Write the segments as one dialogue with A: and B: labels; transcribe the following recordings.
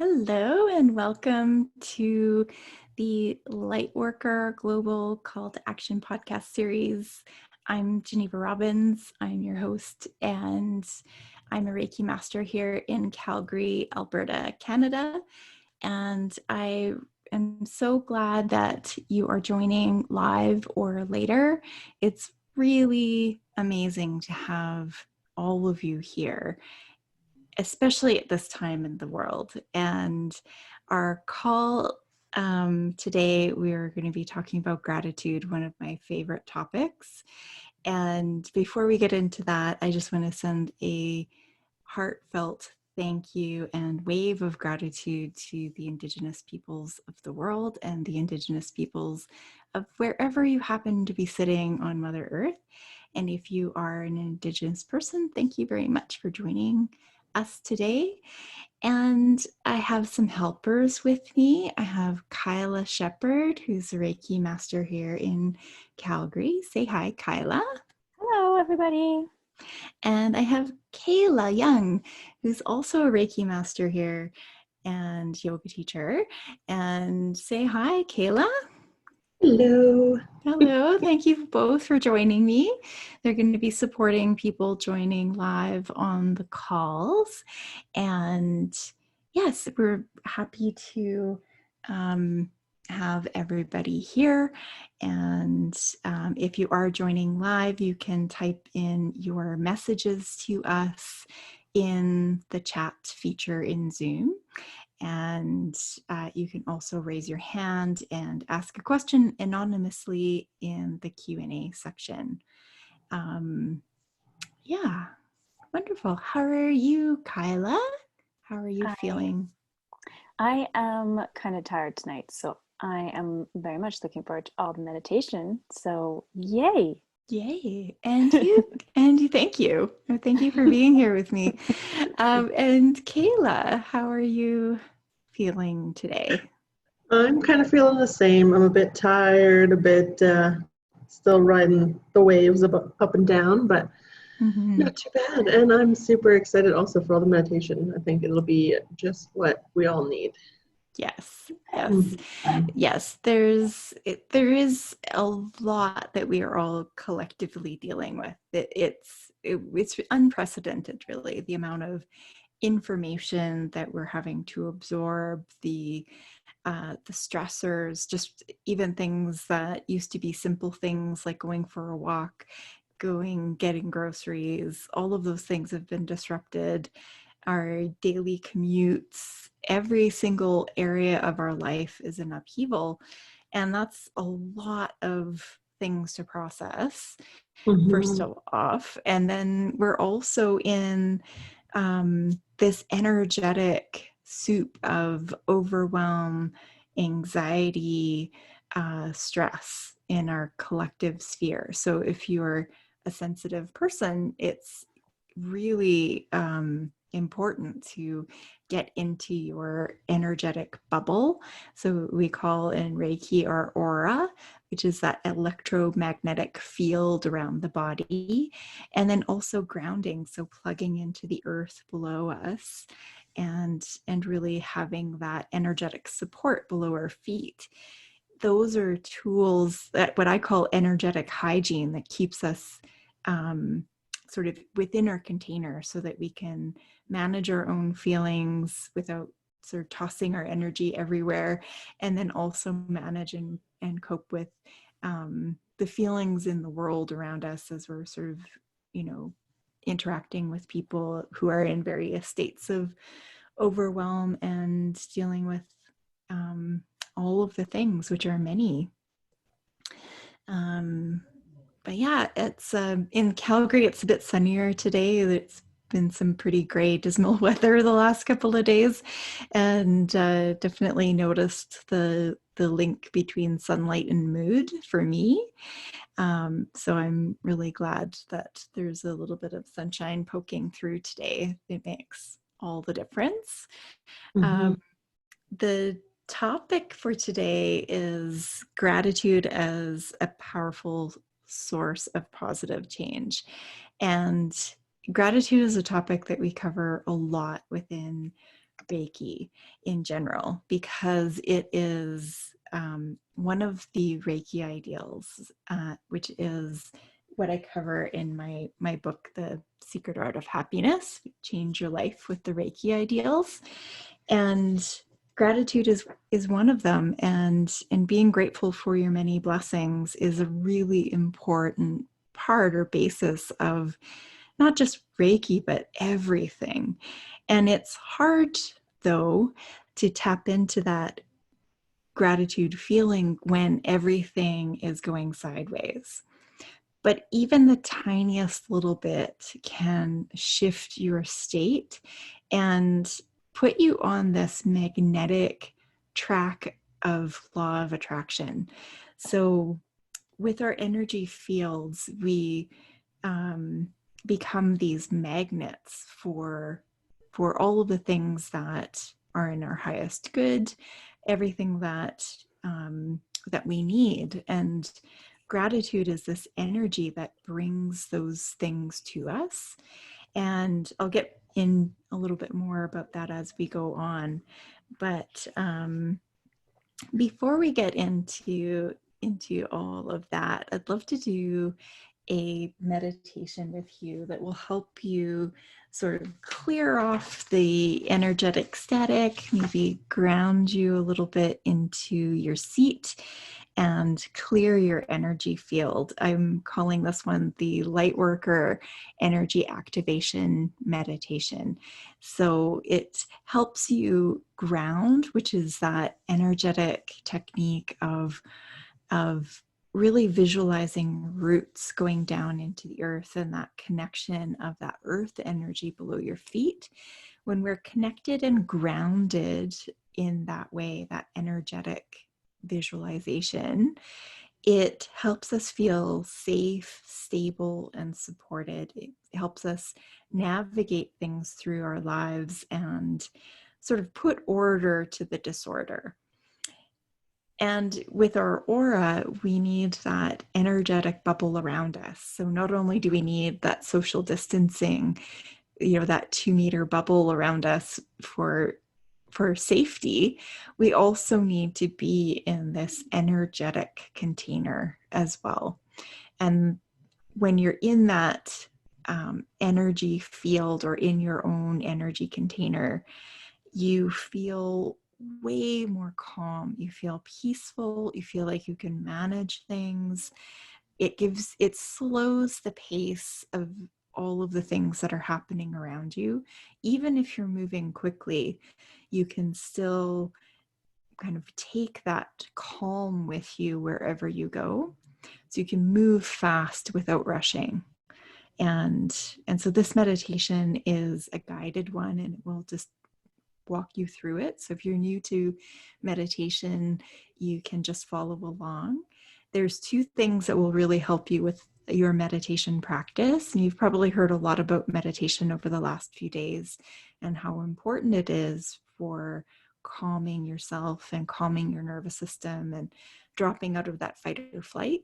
A: Hello and welcome to the Lightworker Global Call to Action podcast series. I'm Geneva Robbins. I'm your host, and I'm a Reiki master here in Calgary, Alberta, Canada. And I am so glad that you are joining live or later. It's really amazing to have all of you here, especially at this time in the world. And our call today, we're going to be talking about gratitude, one of my favorite topics. And before we get into that, I just want to send a heartfelt thank you and wave of gratitude to the Indigenous peoples of the world and the Indigenous peoples of wherever you happen to be sitting on Mother Earth. And if you are an Indigenous person, thank you very much for joining us today. And I have some helpers with me. I have Kyla Shepherd, who's a Reiki master here in Calgary. Say hi, Kyla.
B: Hello, everybody.
A: And I have Kayla Young, who's also a Reiki master here and yoga teacher. And say hi, Kayla.
C: Hello.
A: Hello. Thank you both for joining me. They're going to be supporting people joining live on the calls. And yes, we're happy to have everybody here. And if you are joining live, you can type in your messages to us in the chat feature in Zoom. And you can also raise your hand and ask a question anonymously in the Q&A section. Yeah, wonderful. How are you, Kyla? How are you feeling?
B: I am kind of tired tonight, so I am very much looking forward to all the meditation. So yay!
A: Yay. And you, thank you. Thank you for being here with me. And Kayla, how are you feeling today?
C: I'm kind of feeling the same. I'm a bit tired, a bit still riding the waves up and down, but not too bad. And I'm super excited also for all the meditation. I think it'll be just what we all need.
A: Yes, yes. There is a lot that we are all collectively dealing with. It's unprecedented, really, the amount of information that we're having to absorb, the stressors, just even things that used to be simple things like going for a walk, getting groceries. All of those things have been disrupted. Our daily commutes, every single area of our life is in upheaval. And that's a lot of things to process, first off. And then we're also in this energetic soup of overwhelm, anxiety, stress in our collective sphere. So if you're a sensitive person, it's really important to get into your energetic bubble. So we call in Reiki our aura, which is that electromagnetic field around the body, and then also grounding, so plugging into the earth below us and really having that energetic support below our feet. Those are tools that what I call energetic hygiene that keeps us sort of within our container so that we can manage our own feelings without sort of tossing our energy everywhere, and then also manage and cope with the feelings in the world around us as we're sort of, interacting with people who are in various states of overwhelm and dealing with all of the things, which are many. But yeah, it's in Calgary, it's a bit sunnier today. It's been some pretty gray, dismal weather the last couple of days, and definitely noticed the link between sunlight and mood for me. So I'm really glad that there's a little bit of sunshine poking through today. It makes all the difference. The topic for today is gratitude as a powerful source of positive change. And gratitude is a topic that we cover a lot within Reiki in general, because it is one of the Reiki ideals, which is what I cover in my book, The Secret Art of Happiness, Change Your Life with the Reiki Ideals. And gratitude is one of them. And being grateful for your many blessings is a really important part or basis of not just Reiki, but everything. And it's hard, though, to tap into that gratitude feeling when everything is going sideways. But even the tiniest little bit can shift your state and put you on this magnetic track of law of attraction. So with our energy fields, we become these magnets for all of the things that are in our highest good, everything that that we need. And gratitude is this energy that brings those things to us. And I'll get in a little bit more about that as we go on. But before we get into all of that, I'd love to do a meditation with you that will help you sort of clear off the energetic static, maybe ground you a little bit into your seat and clear your energy field. I'm calling this one the Lightworker Energy Activation Meditation. So it helps you ground, which is that energetic technique of really visualizing roots going down into the earth and that connection of that earth energy below your feet. When we're connected and grounded in that way, that energetic visualization, it helps us feel safe, stable, and supported. It helps us navigate things through our lives and sort of put order to the disorder. And with our aura, we need that energetic bubble around us. So not only do we need that social distancing, that 2-meter bubble around us for safety, we also need to be in this energetic container as well. And when you're in that energy field or in your own energy container, you feel way more calm. You feel peaceful. You feel like you can manage things. It slows the pace of all of the things that are happening around you. Even if you're moving quickly, you can still kind of take that calm with you wherever you go. So you can move fast without rushing. And so this meditation is a guided one, and it will just walk you through it. So if you're new to meditation, you can just follow along. There's 2 things that will really help you with your meditation practice. And you've probably heard a lot about meditation over the last few days and how important it is for calming yourself and calming your nervous system and dropping out of that fight or flight.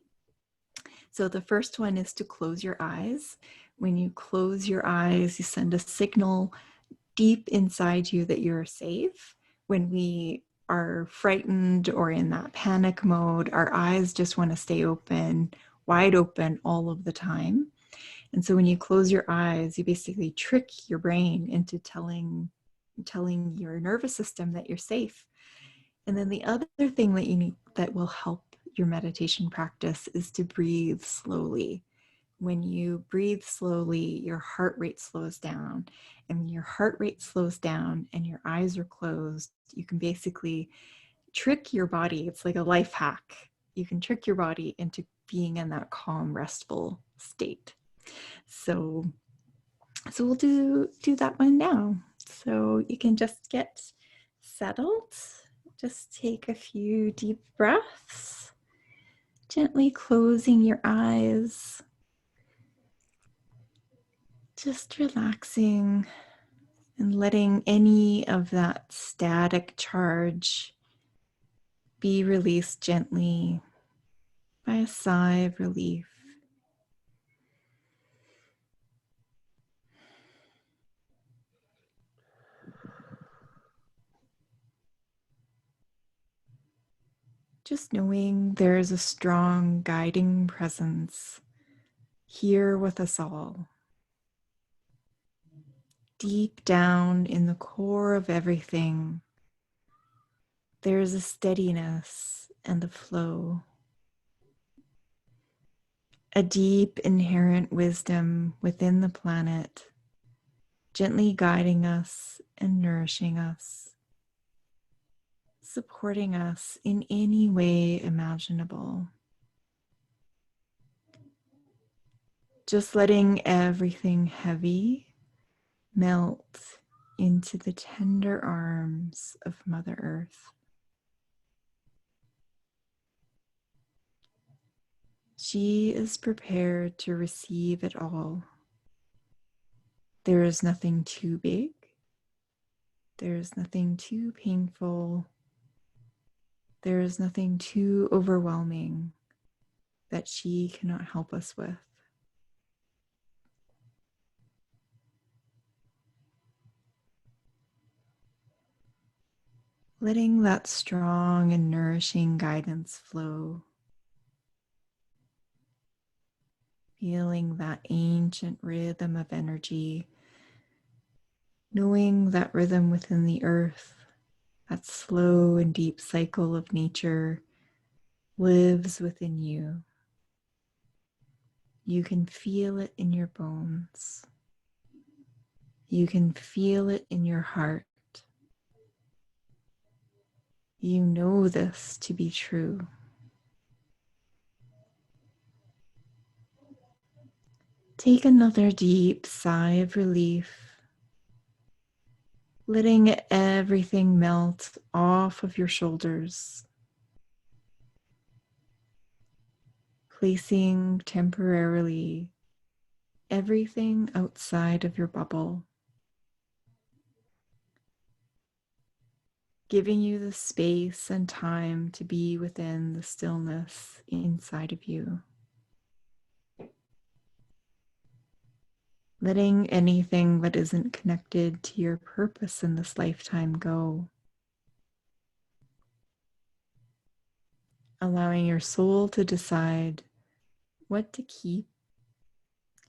A: So the first one is to close your eyes. When you close your eyes, you send a signal deep inside you that you're safe. When we are frightened or in that panic mode, our eyes just want to stay open, wide open all of the time. And so when you close your eyes, you basically trick your brain into telling your nervous system that you're safe. And then the other thing that you need that will help your meditation practice is to breathe slowly. When you breathe slowly, your heart rate slows down. And when your heart rate slows down and your eyes are closed, you can basically trick your body. It's like a life hack. You can trick your body into being in that calm, restful state. So we'll do that one now. So you can just get settled. Just take a few deep breaths, gently closing your eyes. Just relaxing and letting any of that static charge be released gently by a sigh of relief. Just knowing there is a strong guiding presence here with us all. Deep down in the core of everything, there is a steadiness and a flow, a deep inherent wisdom within the planet, gently guiding us and nourishing us, supporting us in any way imaginable. Just letting everything heavy melt into the tender arms of Mother Earth. She is prepared to receive it all. There is nothing too big. There is nothing too painful. There is nothing too overwhelming that she cannot help us with. Letting that strong and nourishing guidance flow. Feeling that ancient rhythm of energy. Knowing that rhythm within the earth, that slow and deep cycle of nature lives within you. You can feel it in your bones. You can feel it in your heart. You know this to be true. Take another deep sigh of relief, letting everything melt off of your shoulders, placing temporarily everything outside of your bubble, giving you the space and time to be within the stillness inside of you. Letting anything that isn't connected to your purpose in this lifetime go. Allowing your soul to decide what to keep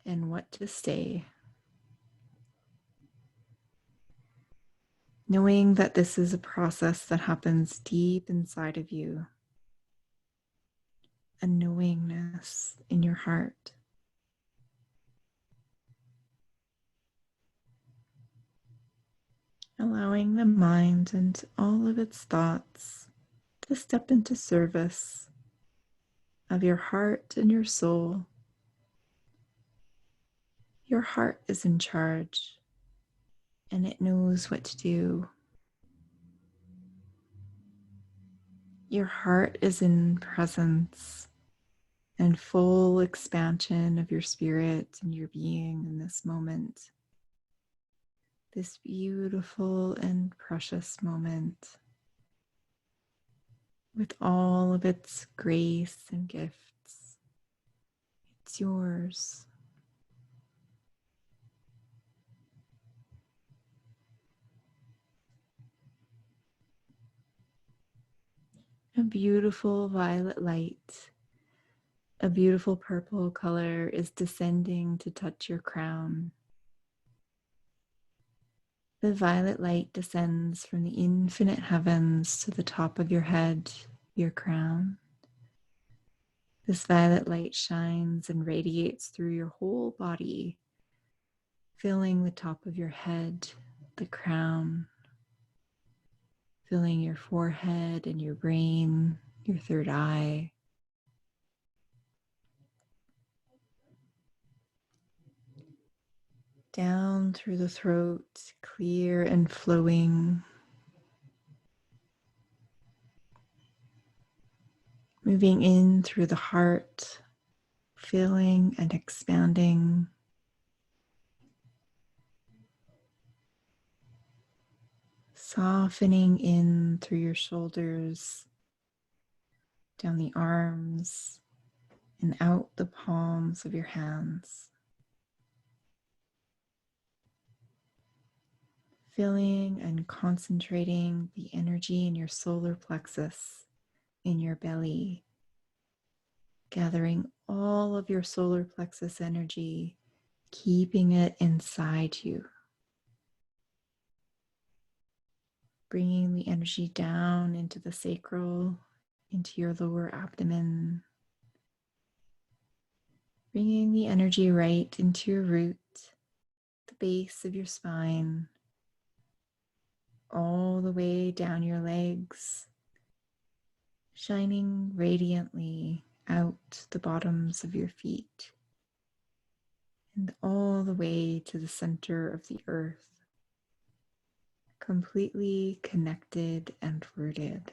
A: and what to stay. Knowing that this is a process that happens deep inside of you. A knowingness in your heart. Allowing the mind and all of its thoughts to step into service of your heart and your soul. Your heart is in charge and it knows what to do. Your heart is in presence and full expansion of your spirit and your being in this moment. This beautiful and precious moment with all of its grace and gifts. It's yours. A beautiful violet light, a beautiful purple color is descending to touch your crown. The violet light descends from the infinite heavens to the top of your head, your crown. This violet light shines and radiates through your whole body, filling the top of your head, the crown, filling your forehead and your brain, your third eye. Down through the throat, clear and flowing. Moving in through the heart, filling and expanding. Softening in through your shoulders, down the arms, and out the palms of your hands. Filling and concentrating the energy in your solar plexus in your belly, gathering all of your solar plexus energy, keeping it inside you. Bringing the energy down into the sacral, into your lower abdomen. Bringing the energy right into your root, the base of your spine, all the way down your legs, shining radiantly out the bottoms of your feet and all the way to the center of the earth, completely connected and rooted.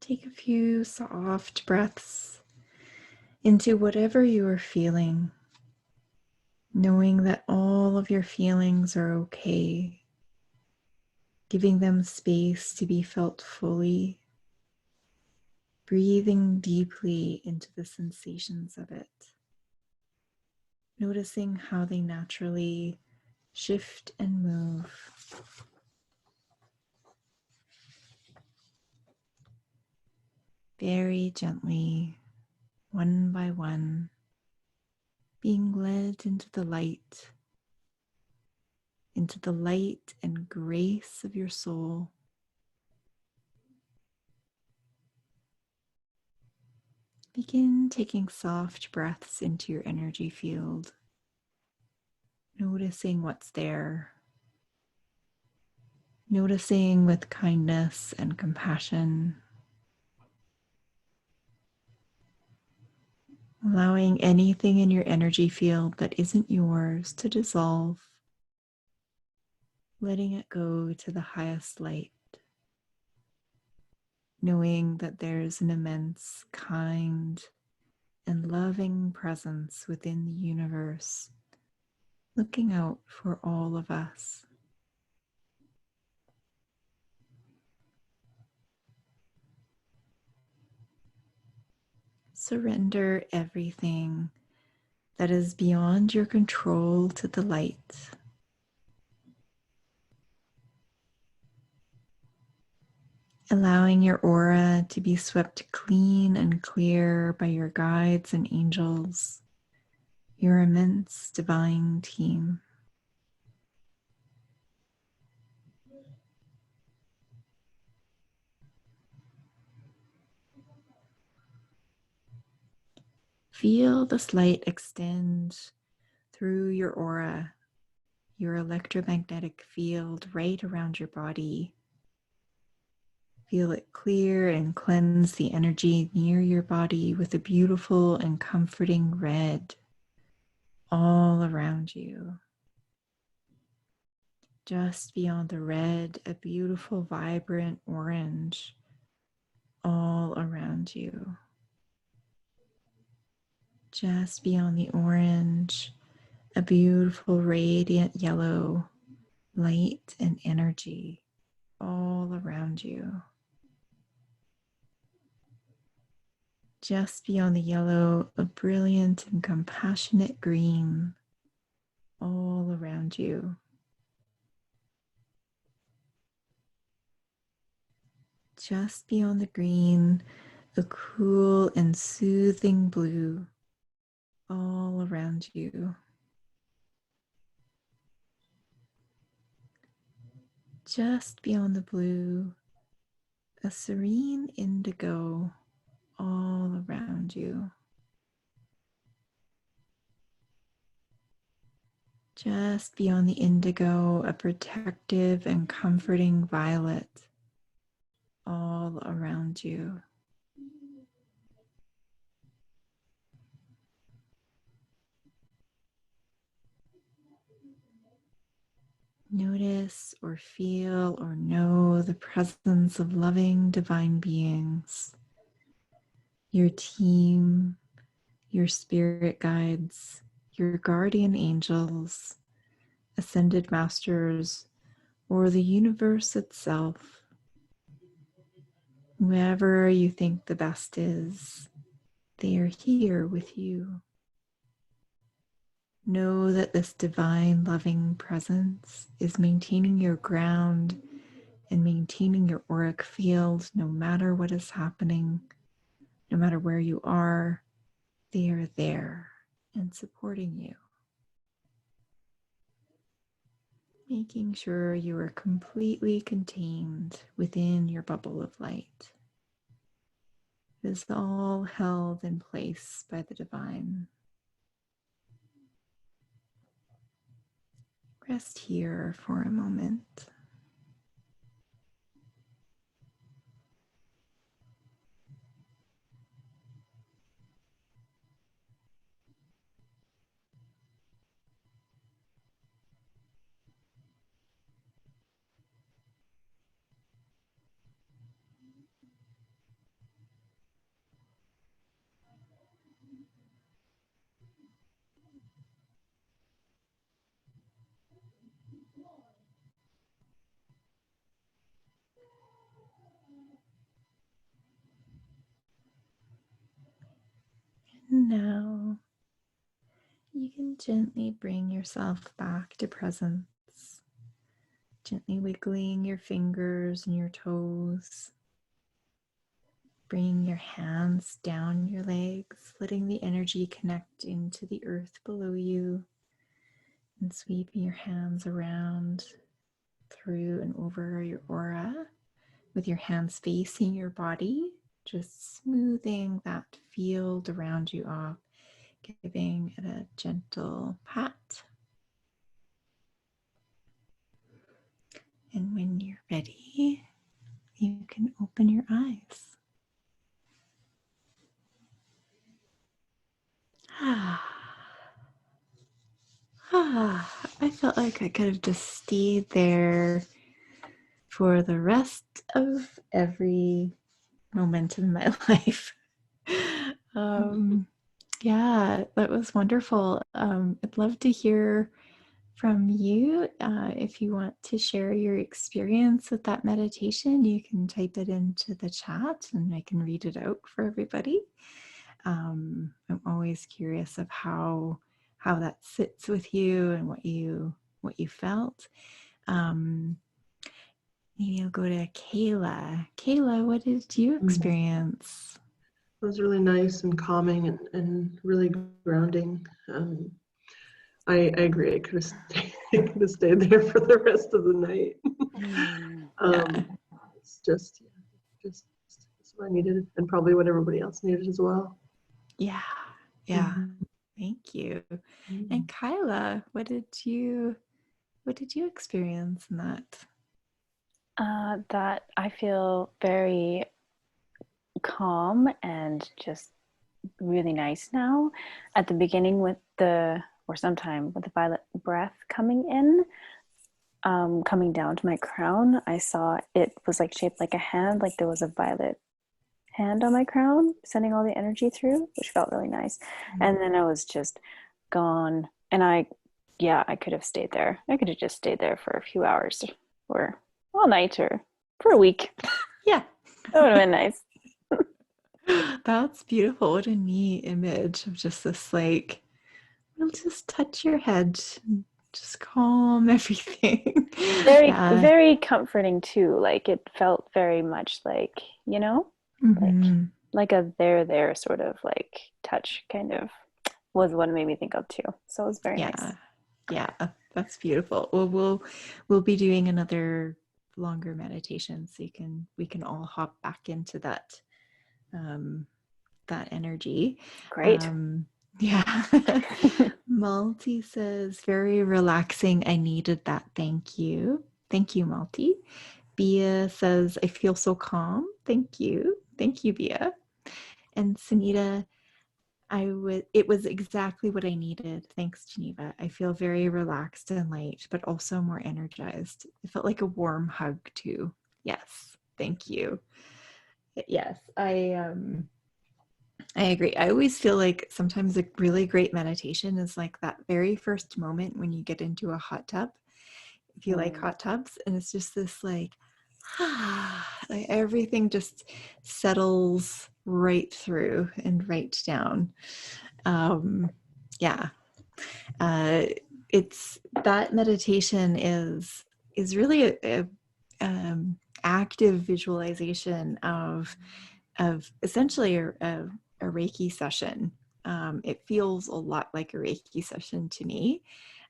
A: Take a few soft breaths into whatever you are feeling, knowing that all of your feelings are okay, giving them space to be felt fully, breathing deeply into the sensations of it, noticing how they naturally shift and move. Very gently, one by one, being led into the light and grace of your soul. Begin taking soft breaths into your energy field, noticing what's there, noticing with kindness and compassion, allowing anything in your energy field that isn't yours to dissolve, letting it go to the highest light, knowing that there's an immense, kind, and loving presence within the universe, looking out for all of us. Surrender everything that is beyond your control to the light. Allowing your aura to be swept clean and clear by your guides and angels, your immense divine team. Feel this light extend through your aura, your electromagnetic field right around your body. Feel it clear and cleanse the energy near your body with a beautiful and comforting red all around you. Just beyond the red, a beautiful, vibrant orange all around you. Just beyond the orange, a beautiful, radiant yellow light and energy all around you. Just beyond the yellow, a brilliant and compassionate green all around you. Just beyond the green, a cool and soothing blue all around you. Just beyond the blue, a serene indigo all around you. Just beyond the indigo, a protective and comforting violet all around you. Notice or feel or know the presence of loving divine beings, your team, your spirit guides, your guardian angels, ascended masters, or the universe itself. Whoever you think the best is, they are here with you. Know that this divine, loving presence is maintaining your ground and maintaining your auric field no matter what is happening, no matter where you are. They are there and supporting you. Making sure you are completely contained within your bubble of light. It is all held in place by the divine. Rest here for a moment. Now, you can gently bring yourself back to presence, gently wiggling your fingers and your toes, bringing your hands down your legs, letting the energy connect into the earth below you, and sweeping your hands around, through and over your aura, with your hands facing your body, just smoothing that field around you off, giving it a gentle pat. And when you're ready, you can open your eyes. I felt like I could have just stayed there for the rest of every moment in my life. Yeah, that was wonderful. I'd love to hear from you. If you want to share your experience with that meditation, you can type it into the chat and I can read it out for everybody. I'm always curious of how that sits with you and what you felt. Maybe I'll go to Kayla. Kayla, what did you experience?
C: It was really nice and calming and really grounding. I agree. I could have stayed there for the rest of the night. It's just what I needed, and probably what everybody else needed as well.
A: Yeah. Thank you. And Kyla, what did you experience in that?
B: That I feel very calm and just really nice now. At the beginning sometime with the violet breath coming in, coming down to my crown, I saw it was like shaped like a hand, like there was a violet hand on my crown, sending all the energy through, which felt really nice. And then I was just gone. And I could have stayed there. I could have just stayed there for a few hours or all night or for a week.
A: Yeah.
B: That would have been nice.
A: That's beautiful. What a neat image of just this, like, we'll just touch your head and just calm everything.
B: Very comforting too. Like it felt very much like, like a there sort of like touch kind of was what it made me think of too. So it was very nice.
A: Yeah, that's beautiful. Well, we'll be doing another longer meditation, so we can all hop back into that that energy.
B: Great.
A: Yeah. Malti says, very relaxing. I needed that. Thank you. Thank you, Malti. Bia says, I feel so calm. Thank you. Thank you, Bia. And Sunita, it was exactly what I needed. Thanks, Geneva. I feel very relaxed and light, but also more energized. It felt like a warm hug too. Yes. Thank you. Yes. I agree. I always feel like sometimes a really great meditation is like that very first moment when you get into a hot tub. If you like hot tubs, and it's just this like, like everything just settles right through and right down. Yeah. It's that meditation is really a active visualization of essentially a Reiki session. It feels a lot like a Reiki session to me,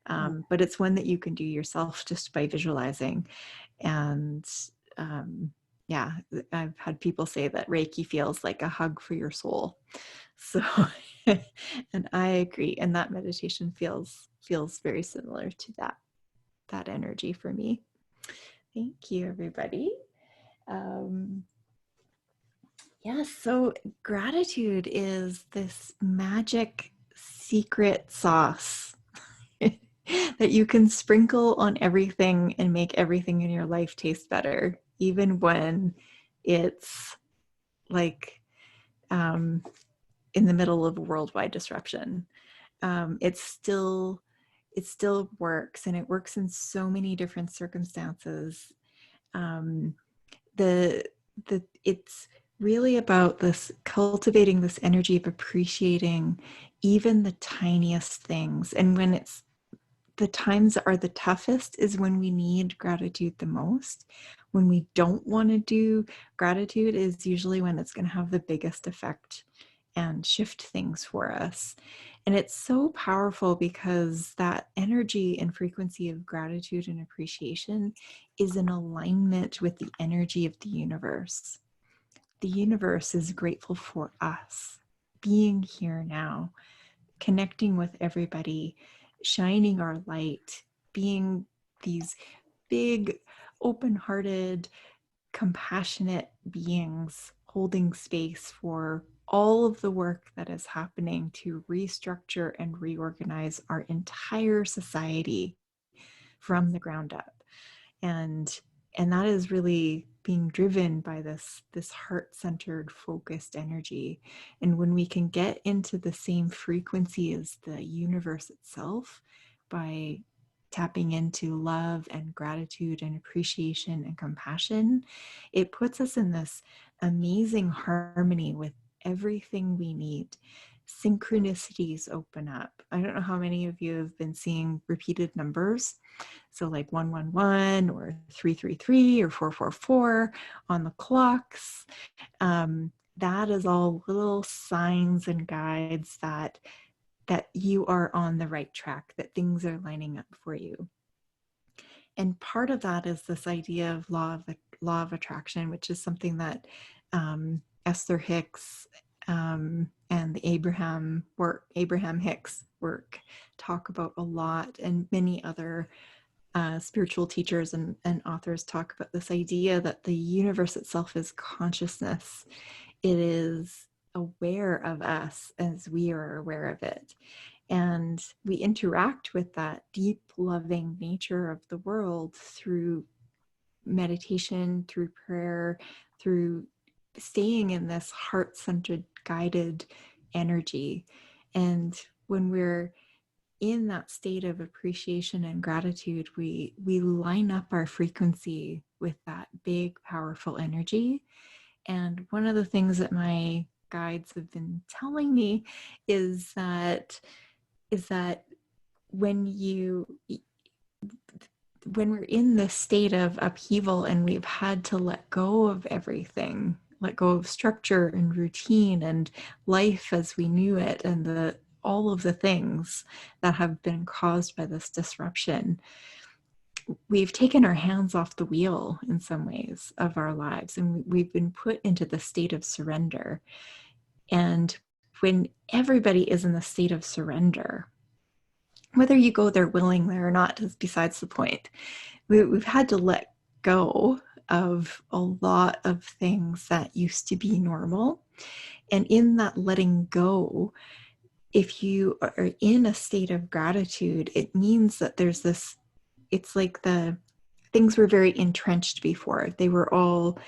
A: but it's one that you can do yourself just by visualizing. And yeah, I've had people say that Reiki feels like a hug for your soul. So, and I agree. And that meditation feels very similar to that energy for me. Thank you, everybody. Yes, so gratitude is this magic secret sauce that you can sprinkle on everything and make everything in your life taste better, even when it's like in the middle of a worldwide disruption. It still works, and it works in so many different circumstances. It's really about this cultivating this energy of appreciating even the tiniest things. And when it's the times are the toughest is when we need gratitude the most. When we don't want to do gratitude is usually when it's going to have the biggest effect and shift things for us. And it's so powerful because that energy and frequency of gratitude and appreciation is in alignment with the energy of the universe. The universe is grateful for us being here now, connecting with everybody, shining our light, being these big, open-hearted, compassionate beings holding space for all of the work that is happening to restructure and reorganize our entire society from the ground up. And that is really being driven by this heart-centered, focused energy. And when we can get into the same frequency as the universe itself by tapping into love and gratitude and appreciation and compassion, it puts us in this amazing harmony with everything we need. Synchronicities open up. I don't know how many of you have been seeing repeated numbers. So like 111 or 333 or 444 on the clocks. That is all little signs and guides that you are on the right track, that things are lining up for you. And part of that is this idea of law of attraction, which is something that Esther Hicks and the Abraham Hicks work talk about a lot, and many other spiritual teachers and authors talk about this idea that the universe itself is consciousness. It is aware of us as we are aware of it. And we interact with that deep, loving nature of the world through meditation, through prayer, through staying in this heart-centered, guided energy. And when we're in that state of appreciation and gratitude, we line up our frequency with that big, powerful energy. And one of the things that my guides have been telling me is that when we're in this state of upheaval and we've had to let go of everything, let go of structure and routine and life as we knew it, and all of the things that have been caused by this disruption, we've taken our hands off the wheel in some ways of our lives, and we've been put into the state of surrender. And when everybody is in the state of surrender, whether you go there willingly or not is besides the point. We've had to let go of a lot of things that used to be normal. And in that letting go, if you are in a state of gratitude, it means that there's this, it's like the things were very entrenched before. They were all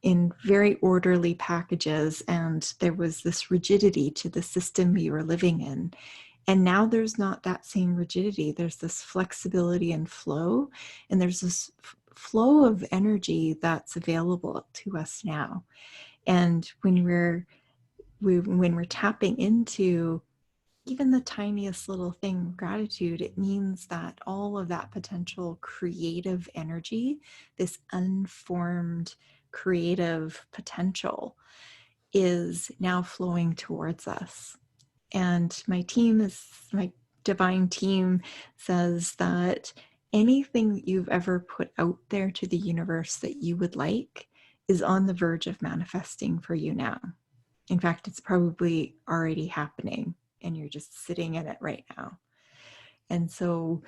A: in very orderly packages, and there was this rigidity to the system we were living in. And now there's not that same rigidity. There's this flexibility and flow, and there's this flow of energy that's available to us now. And when we're tapping into even the tiniest little thing, gratitude, it means that all of that potential creative energy, this unformed creative potential, is now flowing towards us. And my divine team says that anything that you've ever put out there to the universe that you would like is on the verge of manifesting for you now. In fact, it's probably already happening and you're just sitting in it right now. And so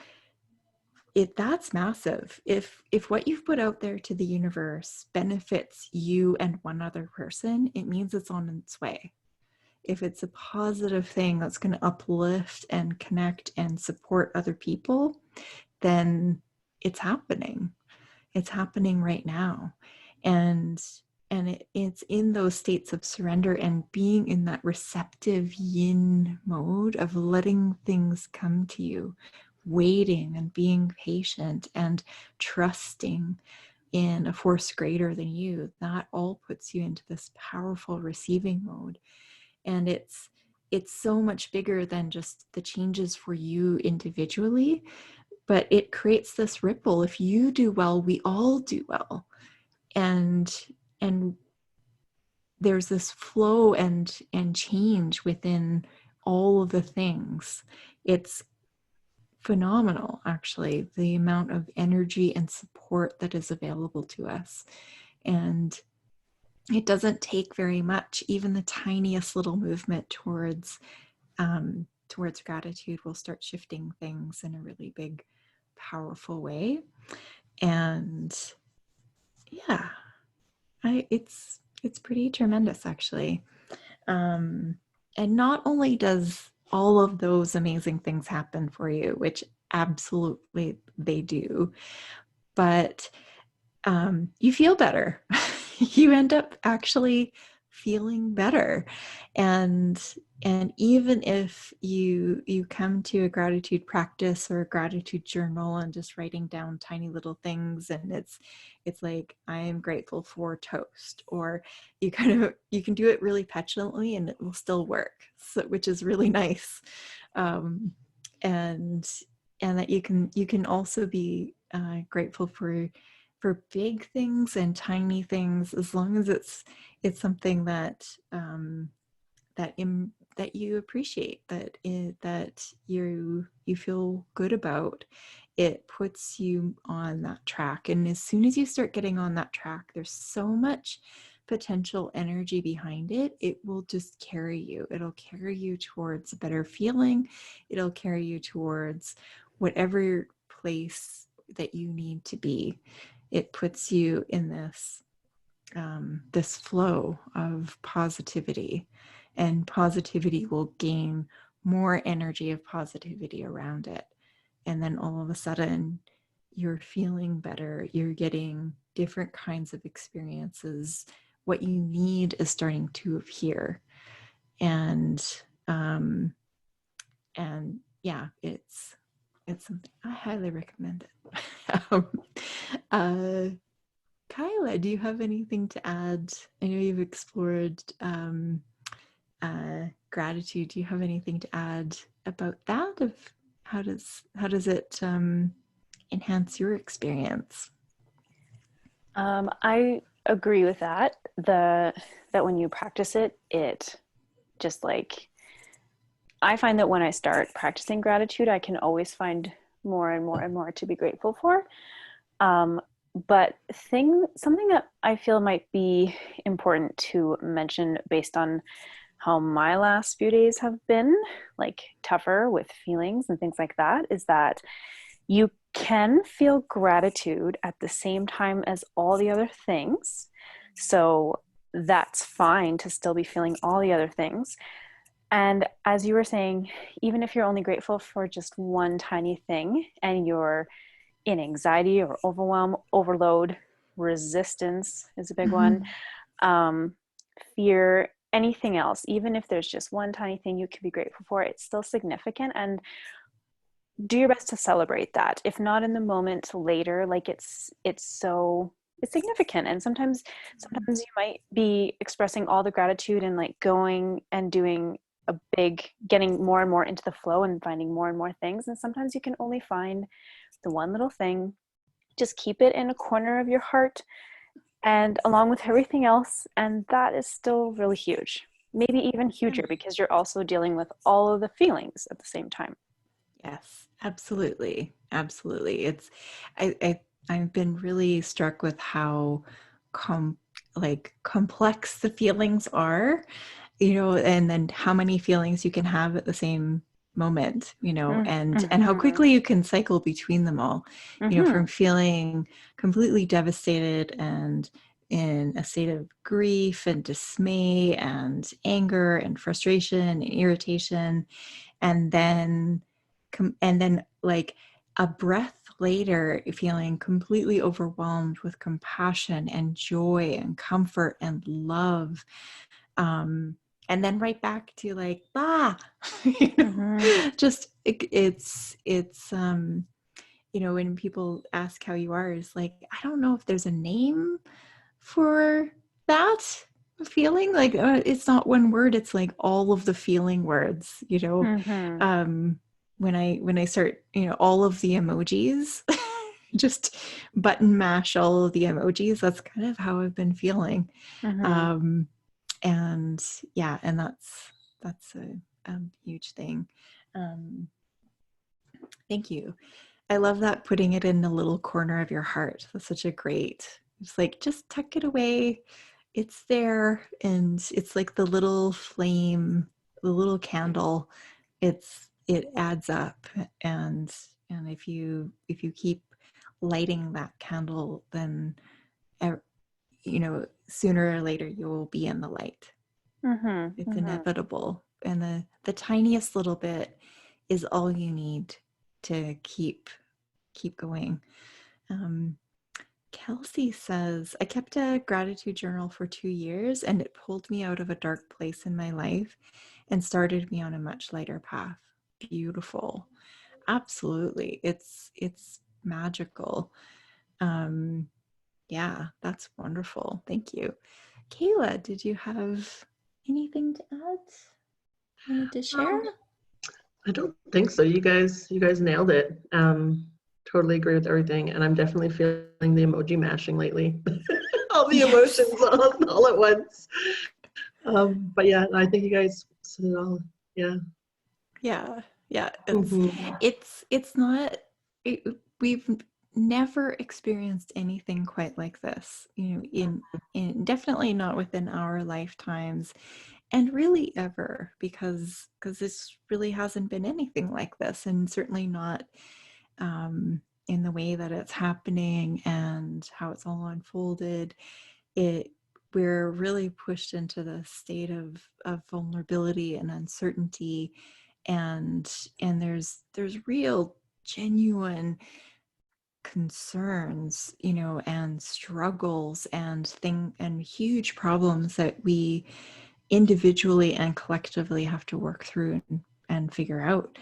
A: that's massive. If what you've put out there to the universe benefits you and one other person, it means it's on its way. If it's a positive thing that's going to uplift and connect and support other people, then it's happening. It's happening right now. And it's in those states of surrender and being in that receptive yin mode of letting things come to you, waiting and being patient and trusting in a force greater than you. That all puts you into this powerful receiving mode. And it's so much bigger than just the changes for you individually, but it creates this ripple. If you do well, we all do well. And there's this flow and change within all of the things. It's phenomenal, actually, the amount of energy and support that is available to us. And it doesn't take very much. Even the tiniest little movement towards gratitude will start shifting things in a really big, powerful way. And yeah, it's pretty tremendous, actually. And not only does all of those amazing things happen for you, which absolutely they do, but you feel better. You end up actually feeling better. And even if you come to a gratitude practice or a gratitude journal and just writing down tiny little things, and it's like, I am grateful for toast, or you can do it really petulantly and it will still work, so, which is really nice. And that you can also be grateful for big things and tiny things, as long as it's something that you appreciate, that you feel good about. It puts you on that track. And as soon as you start getting on that track, there's so much potential energy behind it. It will just carry you. It'll carry you towards a better feeling. It'll carry you towards whatever place that you need to be. It puts you in this flow of positivity, and positivity will gain more energy of positivity around it. And then all of a sudden you're feeling better. You're getting different kinds of experiences. What you need is starting to appear. And yeah, it's something I highly recommend it. Kyla, do you have anything to add? I know you've explored gratitude. Do you have anything to add about that? Of how does it enhance your experience?
B: I agree with that. That when you practice it, it just like, I find that when I start practicing gratitude, I can always find more and more and more to be grateful for. But something that I feel might be important to mention, based on how my last few days have been, like tougher with feelings and things like that, is that you can feel gratitude at the same time as all the other things. So that's fine to still be feeling all the other things. And as you were saying, even if you're only grateful for just one tiny thing and you're in anxiety or overwhelm, overload, resistance is a big one, fear, anything else, even if there's just one tiny thing you can be grateful for, it's still significant. And do your best to celebrate that. If not in the moment, later. Like it's significant. And sometimes you might be expressing all the gratitude and like going and doing getting more and more into the flow and finding more and more things. And sometimes you can only find the one little thing. Just keep it in a corner of your heart and along with everything else. And that is still really huge. Maybe even huger because you're also dealing with all of the feelings at the same time.
A: Yes, absolutely. Absolutely. I've been really struck with how complex the feelings are, and then how many feelings you can have at the same moment, and how quickly you can cycle between them all, from feeling completely devastated and in a state of grief and dismay and anger and frustration and irritation, and then like a breath later feeling completely overwhelmed with compassion and joy and comfort and love, and then right back to like just it's when people ask how you are, is like, I don't know if there's a name for that feeling. Like, it's not one word, it's like all of the feeling words, when I start, all of the emojis, just button mash all of the emojis. That's kind of how I've been feeling. And yeah, and that's a huge thing. Thank you. I love that, putting it in the little corner of your heart. That's such a great, it's like, just tuck it away. It's there. And it's like the little flame, the little candle. It adds up. And if you keep lighting that candle, then, sooner or later you will be in the light. It's inevitable. And the tiniest little bit is all you need to keep going. Kelsey says, I kept a gratitude journal for 2 years, and it pulled me out of a dark place in my life and started me on a much lighter path. Beautiful. Absolutely. It's magical. Yeah, that's wonderful. Thank you. Kayla, did you have anything to add? Wanted to share?
C: I don't think so. You guys nailed it. Totally agree with everything, and I'm definitely feeling the emoji mashing lately. All the emotions all at once. But yeah, I think you guys said it all. Yeah.
A: Yeah. It's not. We've never experienced anything quite like this. In definitely not within our lifetimes, and really ever, because this really hasn't been anything like this, and certainly not in the way that it's happening and how it's all unfolded. We're really pushed into the state of vulnerability and uncertainty, and there's real genuine concerns, and struggles and huge problems that we individually and collectively have to work through and figure out.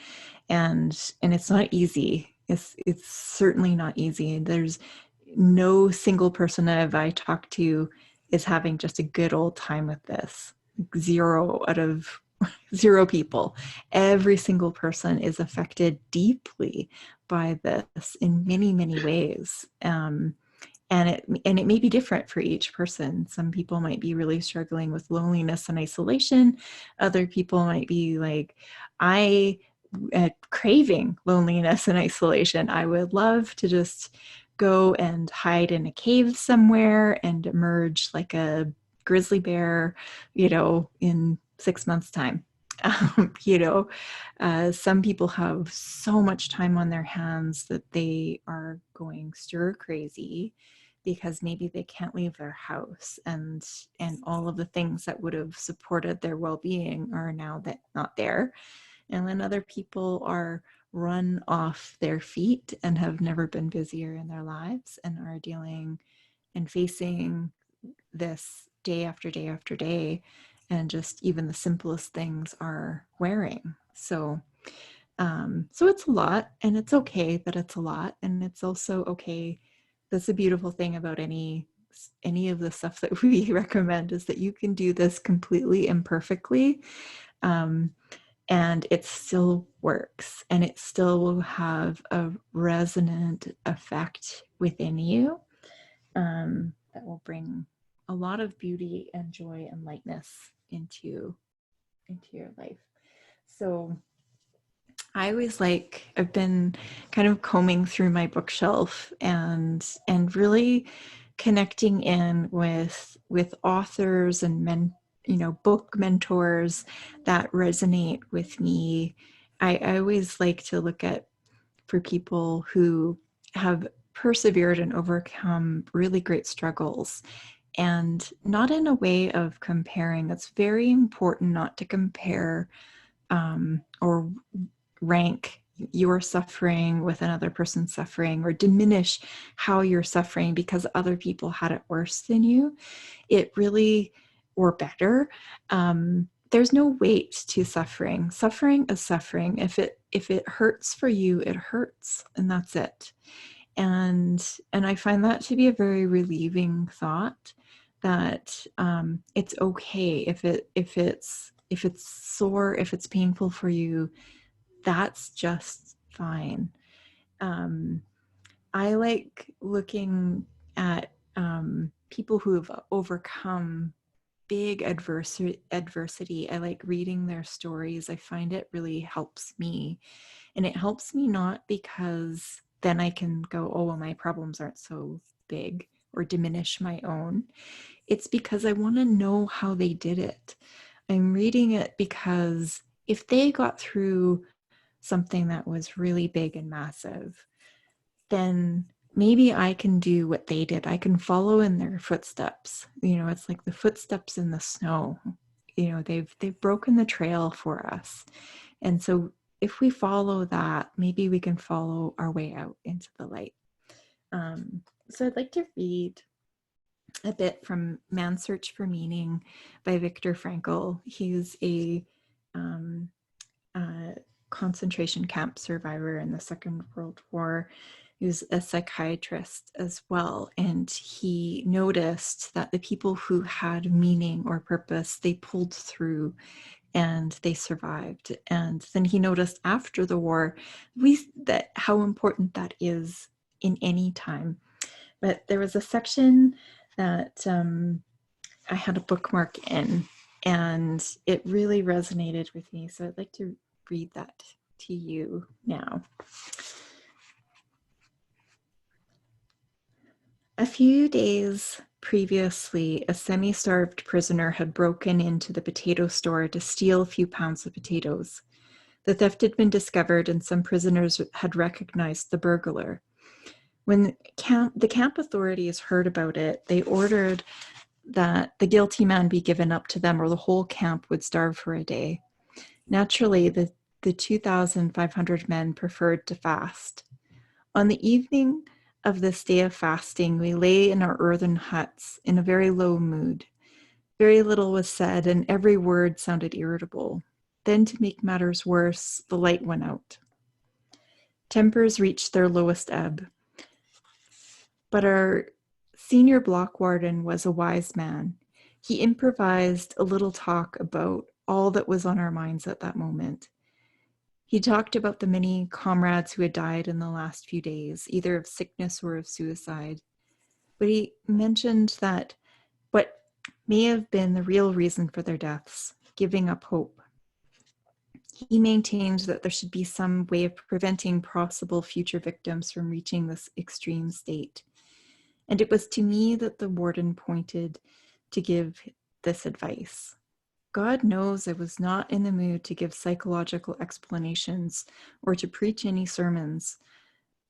A: And it's not easy. It's certainly not easy. There's no single person that I talk to is having just a good old time with this. 0 out of 0 people. Every single person is affected deeply by this in many, many ways. And it may be different for each person. Some people might be really struggling with loneliness and isolation. Other people might be like, I craving loneliness and isolation. I would love to just go and hide in a cave somewhere and emerge like a grizzly bear, in 6 months' time. Some people have so much time on their hands that they are going stir crazy because maybe they can't leave their house, and all of the things that would have supported their well-being are now not there. And then other people are run off their feet and have never been busier in their lives and are dealing and facing this day after day after day, and just even the simplest things are wearing. So So it's a lot, and it's okay that it's a lot, and it's also okay. That's a beautiful thing about any of the stuff that we recommend, is that you can do this completely imperfectly, um, and it still works, and it still will have a resonant effect within you, that will bring a lot of beauty and joy and lightness into your life. So I've been kind of combing through my bookshelf and really connecting in with authors and book mentors that resonate with me. I always like to look at for people who have persevered and overcome really great struggles, and not in a way of comparing. It's very important not to compare, or rank your suffering with another person's suffering, or diminish how you're suffering because other people had it worse than you. It really, or better. There's no weight to suffering. Suffering is suffering. If it hurts for you, it hurts, and that's it. And I find that to be a very relieving thought, that it's okay if it's sore, if it's painful for you. That's just fine. I like looking at people who have overcome big adversity. I like reading their stories. I find it really helps me. And it helps me not because then I can go, oh, well, my problems aren't so big, or diminish my own. It's because I want to know how they did it. I'm reading it because if they got through something that was really big and massive, then maybe I can do what they did. I can follow in their footsteps. It's like the footsteps in the snow. They've broken the trail for us. And so if we follow that, maybe we can follow our way out into the light. So I'd like to read a bit from Man's Search for Meaning by Viktor Frankl. He's a concentration camp survivor in the Second World War. He was a psychiatrist as well, and he noticed that the people who had meaning or purpose, they pulled through and they survived. And then he noticed after the war that how important that is in any time. But there was a section that I had a bookmark in, and it really resonated with me. So I'd like to read that to you now. A few days previously, a semi-starved prisoner had broken into the potato store to steal a few pounds of potatoes. The theft had been discovered, and some prisoners had recognized the burglar. When the camp authorities heard about it, they ordered that the guilty man be given up to them, or the whole camp would starve for a day. Naturally, the 2,500 men preferred to fast. On the evening of this day of fasting, we lay in our earthen huts in a very low mood. Very little was said, and every word sounded irritable. Then, to make matters worse, the light went out. Tempers reached their lowest ebb. But our senior block warden was a wise man. He improvised a little talk about all that was on our minds at that moment. He talked about the many comrades who had died in the last few days, either of sickness or of suicide. But he mentioned that what may have been the real reason for their deaths, giving up hope. He maintained that there should be some way of preventing possible future victims from reaching this extreme state. And it was to me that the warden pointed to give this advice. God knows I was not in the mood to give psychological explanations or to preach any sermons,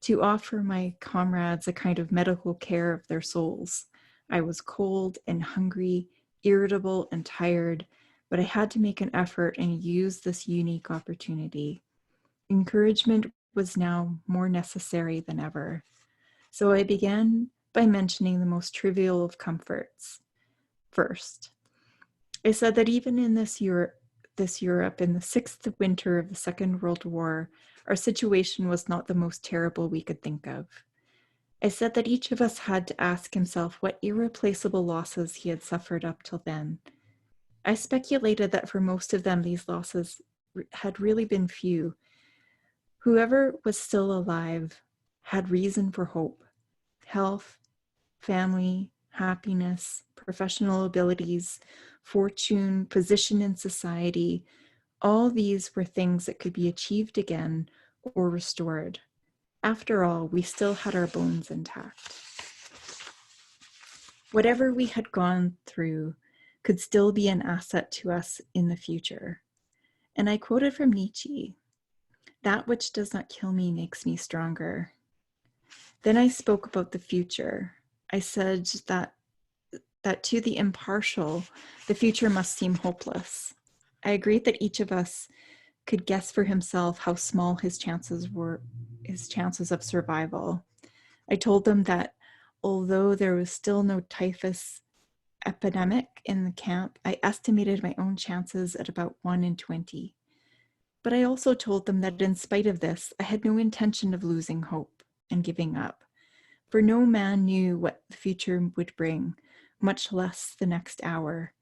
A: to offer my comrades a kind of medical care of their souls. I was cold and hungry, irritable and tired, but I had to make an effort and use this unique opportunity. Encouragement was now more necessary than ever. So I began by mentioning the most trivial of comforts. First, I said that even in this this Europe in the 6th winter of the Second World War, our situation was not the most terrible we could think of. I said that each of us had to ask himself what irreplaceable losses he had suffered up till then. I speculated that for most of them, these losses had really been few. Whoever was still alive had reason for hope, health, family, happiness, professional abilities, fortune, position in society. All these were things that could be achieved again or restored. After all, we still had our bones intact. Whatever we had gone through could still be an asset to us in the future. And I quoted from Nietzsche, "That which does not kill me makes me stronger." Then I spoke about the future. I said that to the impartial, the future must seem hopeless. I agreed that each of us could guess for himself how small his chances of survival. I told them that although there was still no typhus epidemic in the camp, I estimated my own chances at about 1 in 20. But I also told them that in spite of this, I had no intention of losing hope and giving up, for no man knew what the future would bring, much less the next hour.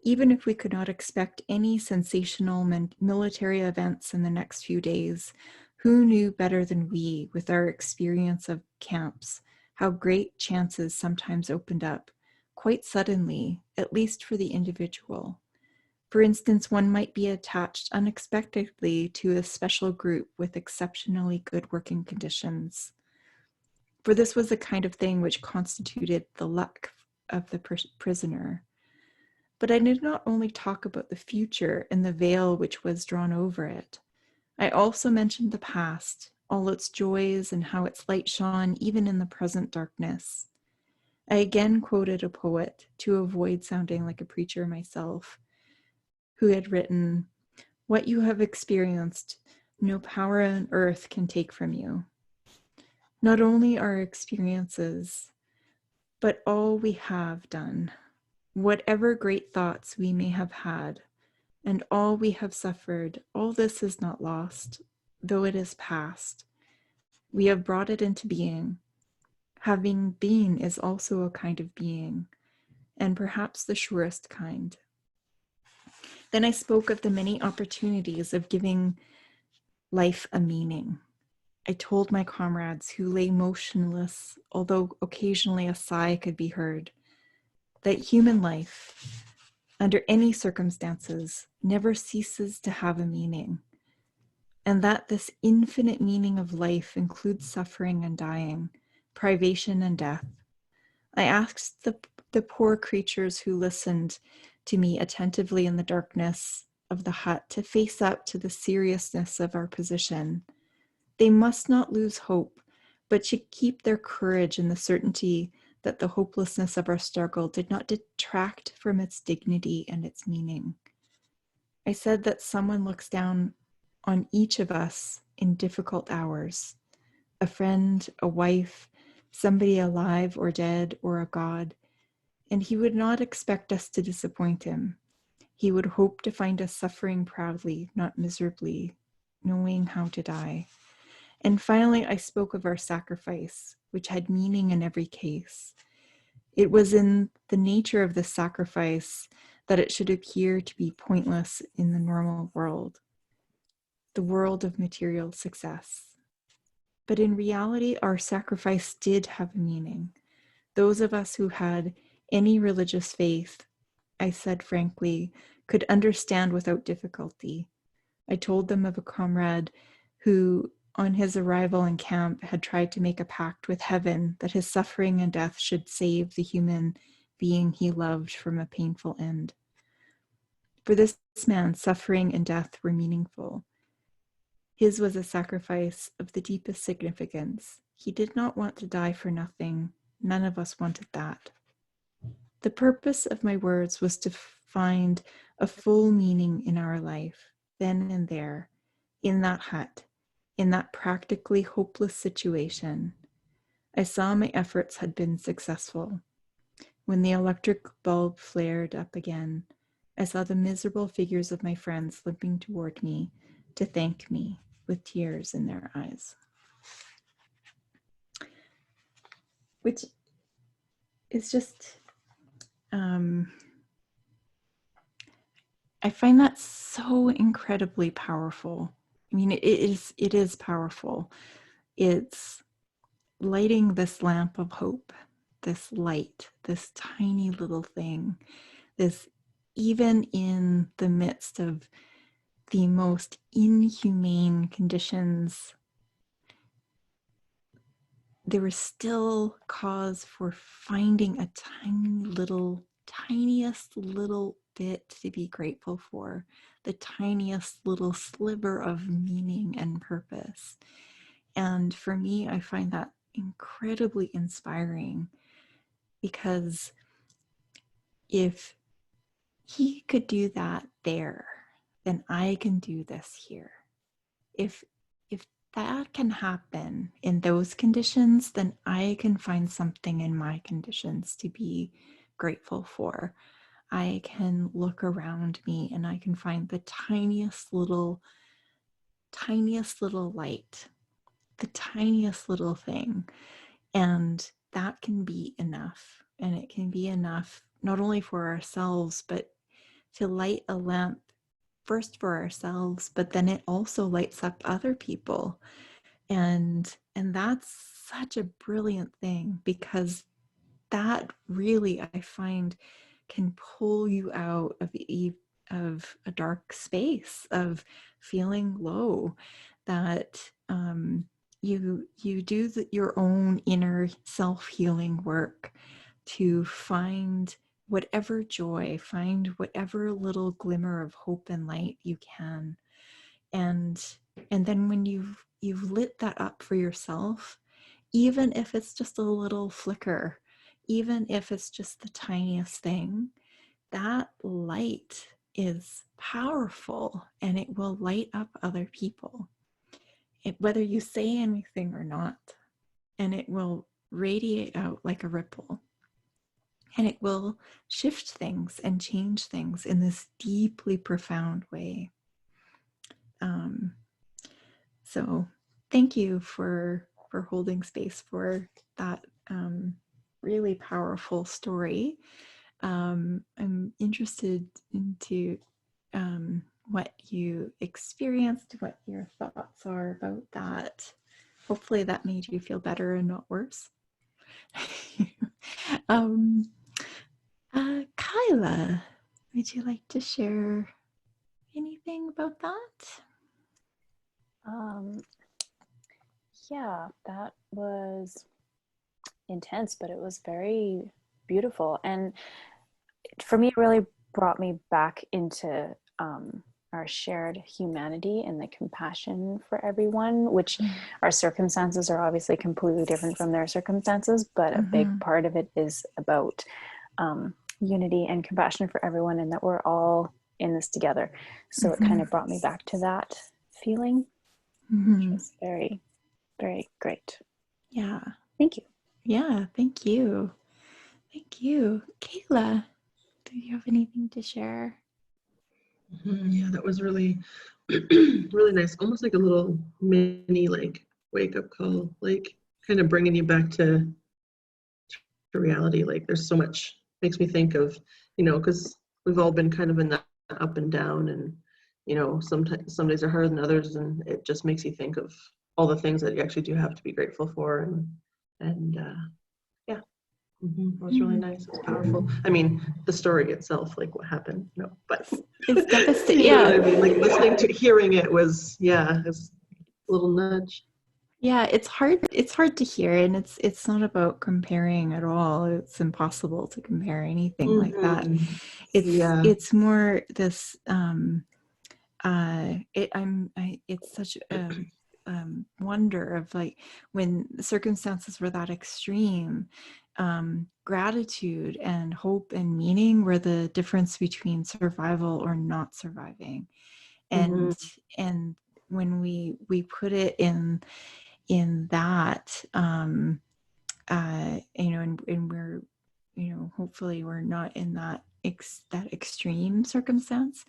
A: Even if we could not expect any sensational military events in the next few days, who knew better than we, with our experience of camps, how great chances sometimes opened up, quite suddenly, at least for the individual. For instance, one might be attached unexpectedly to a special group with exceptionally good working conditions. For this was the kind of thing which constituted the luck of the prisoner. But I did not only talk about the future and the veil which was drawn over it. I also mentioned the past, all its joys and how its light shone even in the present darkness. I again quoted a poet, to avoid sounding like a preacher myself, who had written, "What you have experienced, no power on earth can take from you." Not only our experiences, but all we have done, whatever great thoughts we may have had, and all we have suffered, all this is not lost, though it is past. We have brought it into being. Having been is also a kind of being, and perhaps the surest kind. Then I spoke of the many opportunities of giving life a meaning. I told my comrades, who lay motionless, although occasionally a sigh could be heard, that human life, under any circumstances, never ceases to have a meaning, and that this infinite meaning of life includes suffering and dying, privation and death. I asked the poor creatures who listened to me attentively in the darkness of the hut to face up to the seriousness of our position. They must not lose hope, but should keep their courage in the certainty that the hopelessness of our struggle did not detract from its dignity and its meaning. I said that someone looks down on each of us in difficult hours, a friend, a wife, somebody alive or dead, or a God, and he would not expect us to disappoint him. He would hope to find us suffering proudly, not miserably, knowing how to die. And finally, I spoke of our sacrifice, which had meaning in every case. It was in the nature of the sacrifice that it should appear to be pointless in the normal world, the world of material success. But in reality, our sacrifice did have a meaning. Those of us who had any religious faith, I said frankly, could understand without difficulty. I told them of a comrade who, on his arrival in camp, had tried to make a pact with heaven that his suffering and death should save the human being he loved from a painful end. For this man, suffering and death were meaningful. His was a sacrifice of the deepest significance. He did not want to die for nothing. None of us wanted that. The purpose of my words was to find a full meaning in our life, then and there, in that hut, in that practically hopeless situation. I saw my efforts had been successful. When the electric bulb flared up again, I saw the miserable figures of my friends limping toward me to thank me with tears in their eyes. Which is just, I find that so incredibly powerful. I mean, it is powerful. It's lighting this lamp of hope, this light, this tiny little thing, this, even in the midst of the most inhumane conditions, there was still cause for finding a tiniest little bit to be grateful for, the tiniest little sliver of meaning and purpose. And for me, I find that incredibly inspiring, because if he could do that there, then I can do this here. If that can happen in those conditions, then I can find something in my conditions to be grateful for. I can look around me and I can find the tiniest little light, the tiniest little thing. And that can be enough. And it can be enough not only for ourselves, but to light a lamp first for ourselves, but then it also lights up other people. And that's such a brilliant thing, because that really, I find, can pull you out of a dark space of feeling low, that you do your own inner self-healing work to find whatever joy, find whatever little glimmer of hope and light you can. And then when you've lit that up for yourself, even if it's just a little flicker, even if it's just the tiniest thing, that light is powerful and it will light up other people, whether you say anything or not. And it will radiate out like a ripple. And it will shift things and change things in this deeply profound way. So thank you for holding space for that really powerful story. I'm interested into what you experienced, what your thoughts are about that. Hopefully that made you feel better and not worse. Kyla, would you like to share anything about that?
B: Yeah, that was intense, but it was very beautiful. And for me, it really brought me back into our shared humanity and the compassion for everyone, which our circumstances are obviously completely different from their circumstances, but a big part of it is about unity and compassion for everyone, and that we're all in this together. So it kind of brought me back to that feeling, which was very, very great.
A: Yeah.
B: Thank you.
A: Yeah, thank you. Thank you. Kayla, do you have anything to share?
C: Yeah, that was really, really nice. Almost like a little mini like wake up call, like kind of bringing you back to reality. Like there's so much, makes me think of, because we've all been kind of in that up and down, and sometimes some days are harder than others, and it just makes you think of all the things that you actually do have to be grateful for, and yeah. It was really nice. It was powerful. I mean, the story itself, like what happened, but
A: it's devastating.
C: You know what I mean? Like listening to, hearing it was, it's a little nudge.
A: Yeah, it's hard to hear, and it's not about comparing at all. It's impossible to compare anything like that. It's more this it's such a wonder of, like, when the circumstances were that extreme, gratitude and hope and meaning were the difference between survival or not surviving. And when we put it in that, and we're, hopefully we're not in that that extreme circumstance,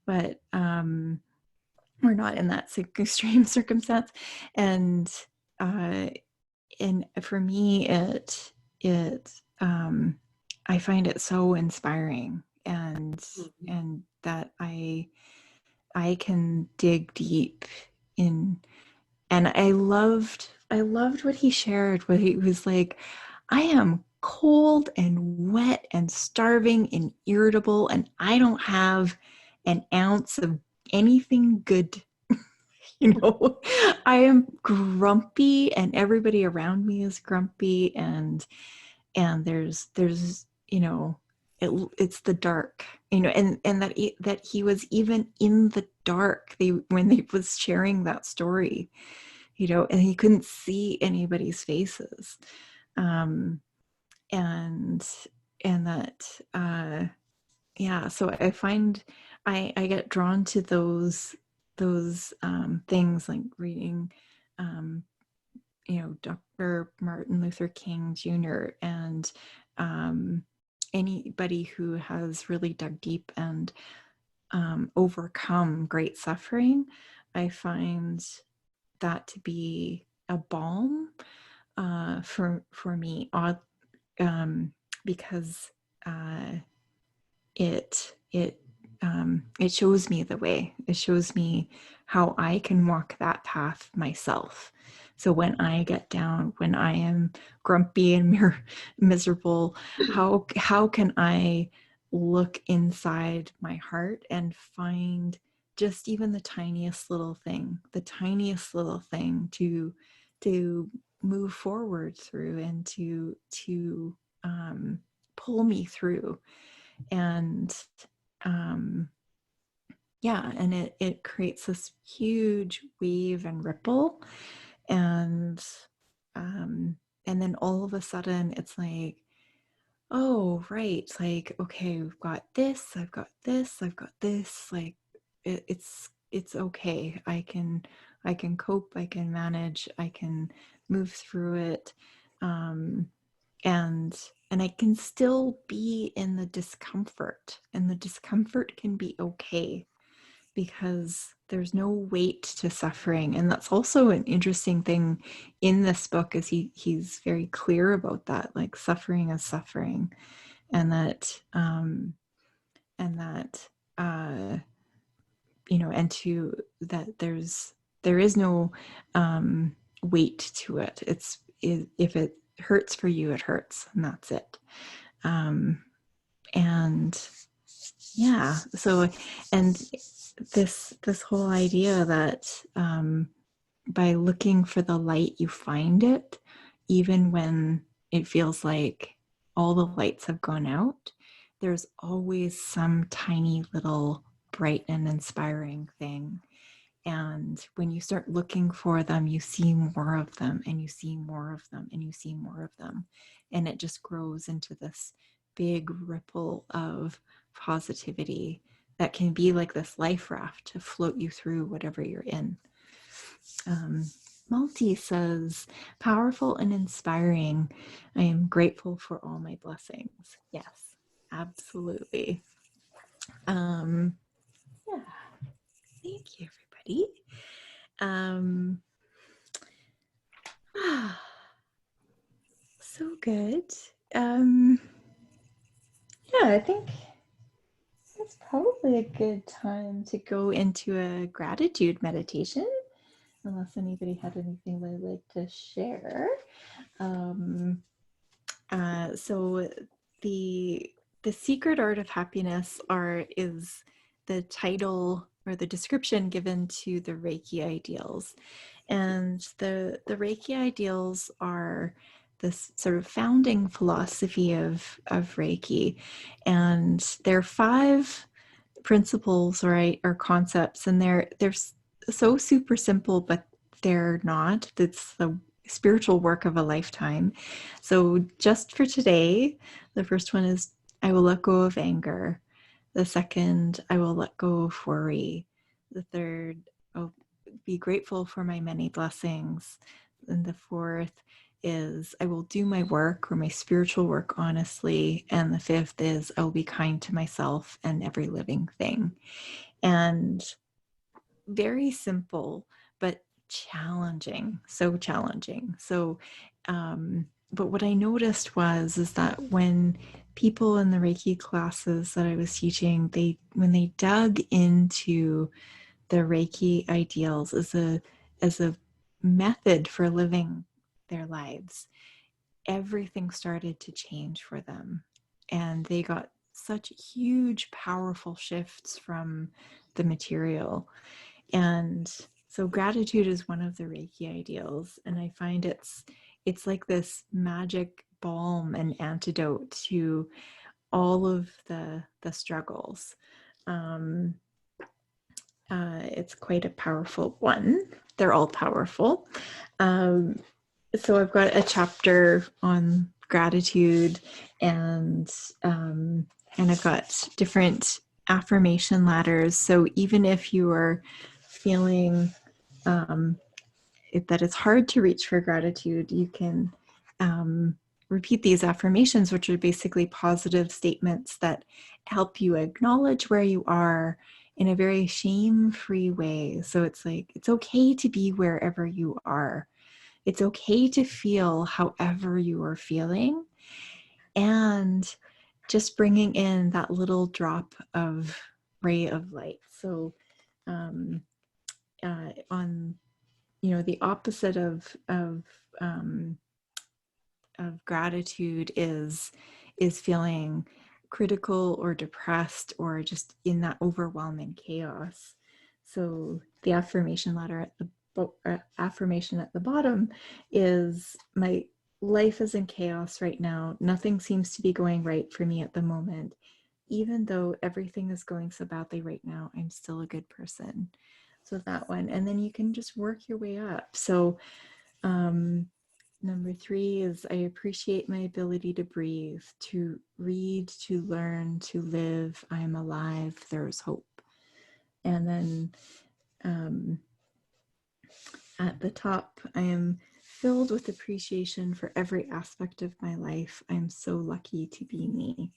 A: but we're not in that extreme circumstance. And for me, I find it so inspiring, and that I can dig deep in. And I loved what he shared, where he was like, I am cold and wet and starving and irritable, and I don't have an ounce of anything good. I am grumpy, and everybody around me is grumpy, and there's it's the dark, and that he was even in the dark, when they was sharing that story, and he couldn't see anybody's faces, and that yeah, so I find I get drawn to those things, like reading Dr. Martin Luther King Jr. and anybody who has really dug deep and overcome great suffering. I find that to be a balm for me, because it shows me the way. It shows me how I can walk that path myself. So when I get down, when I am grumpy and miserable, how can I look inside my heart and find just even the tiniest little thing to move forward through, and to pull me through. And and it creates this huge wave and ripple, and then all of a sudden it's like, oh right, like, okay, we've got this, I've got this, I've got this, like it's okay. I can cope, I can manage, I can move through it, and I can still be in the discomfort, and the discomfort can be okay, because there's no weight to suffering. And that's also an interesting thing in this book, is he's very clear about that, like suffering is suffering, and that there is no weight to it. If it hurts for you, it hurts, and that's it. And yeah, so, and this whole idea that by looking for the light, you find it, even when it feels like all the lights have gone out. There's always some tiny little bright and inspiring thing. And when you start looking for them, you see more of them, and you see more of them, and you see more of them. And it just grows into this big ripple of positivity that can be like this life raft to float you through whatever you're in. Malti says, powerful and inspiring. I am grateful for all my blessings. Yes, absolutely. Yeah. Thank you, everybody. So good. Yeah, I think it's probably a good time to go into a gratitude meditation, unless anybody had anything they'd like to share. So the Secret Art of Happiness is the title or the description given to the Reiki ideals. And the Reiki ideals are this sort of founding philosophy of Reiki. And there are 5 principles or concepts, and they're so super simple, but they're not. It's the spiritual work of a lifetime. So just for today, the first one is, I will let go of anger. The second, I will let go of worry. The third, I'll be grateful for my many blessings. And the fourth is I will do my work or my spiritual work honestly. And the fifth is I will be kind to myself and every living thing. And very simple, but challenging, so challenging. So, but what I noticed is that when people in the Reiki classes that I was teaching, when they dug into the Reiki ideals as a method for living their lives, everything started to change for them. And they got such huge, powerful shifts from the material. And so gratitude is one of the Reiki ideals. And I find it's like this magic balm and antidote to all of the struggles. It's quite a powerful one. They're all powerful. So I've got a chapter on gratitude, and I've got different affirmation ladders. So even if you are feeling that it's hard to reach for gratitude, you can repeat these affirmations, which are basically positive statements that help you acknowledge where you are in a very shame-free way. So it's like, it's okay to be wherever you are. It's okay to feel however you are feeling. And just bringing in that little drop of ray of light. So on, the opposite of gratitude is feeling critical or depressed or just in that overwhelming chaos. So the affirmation ladder at the affirmation at the bottom is, my life is in chaos right now. Nothing seems to be going right for me at the moment. Even though everything is going so badly right now, I'm still a good person. So that one, and then you can just work your way up. So number 3 is I appreciate my ability to breathe, to read, to learn, to live. I'm alive. There's hope. And then at the top, I am filled with appreciation for every aspect of my life. I'm so lucky to be me.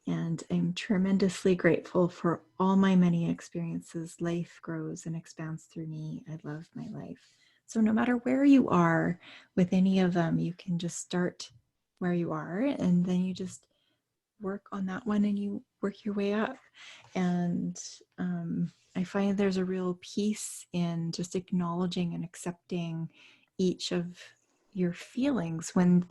A: And I'm tremendously grateful for all my many experiences. Life grows and expands through me. I love my life. So no matter where you are with any of them, you can just start where you are, and then you just work on that one and you work your way up. And I find there's a real peace in just acknowledging and accepting each of your feelings when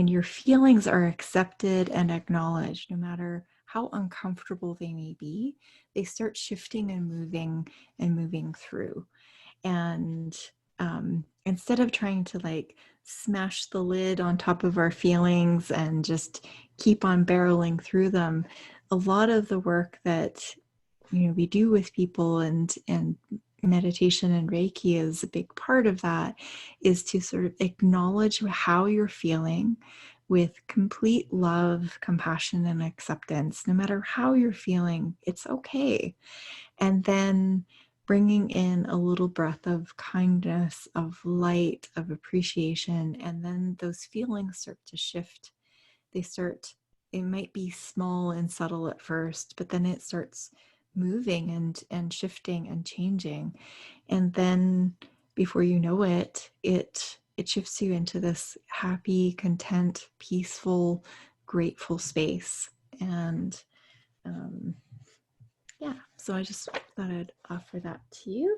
A: your feelings are accepted and acknowledged, no matter how uncomfortable they may be, they start shifting and moving through. And instead of trying to like smash the lid on top of our feelings and just keep on barreling through them, a lot of the work that we do with people and meditation and Reiki is a big part of that, is to sort of acknowledge how you're feeling with complete love, compassion, and acceptance. No matter how you're feeling, it's okay. And then bringing in a little breath of kindness, of light, of appreciation, and then those feelings start to shift. It might be small and subtle at first, but then it starts moving and shifting and changing. And then before you know it, it shifts you into this happy, content, peaceful, grateful space. And so I just thought I'd offer that to you.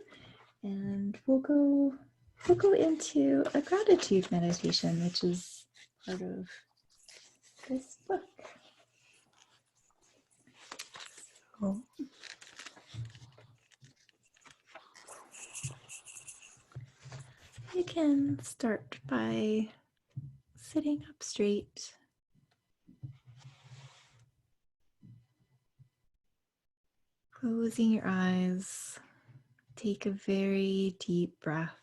A: And we'll go into a gratitude meditation, which is part of this book. So you can start by sitting up straight. Closing your eyes. Take a very deep breath.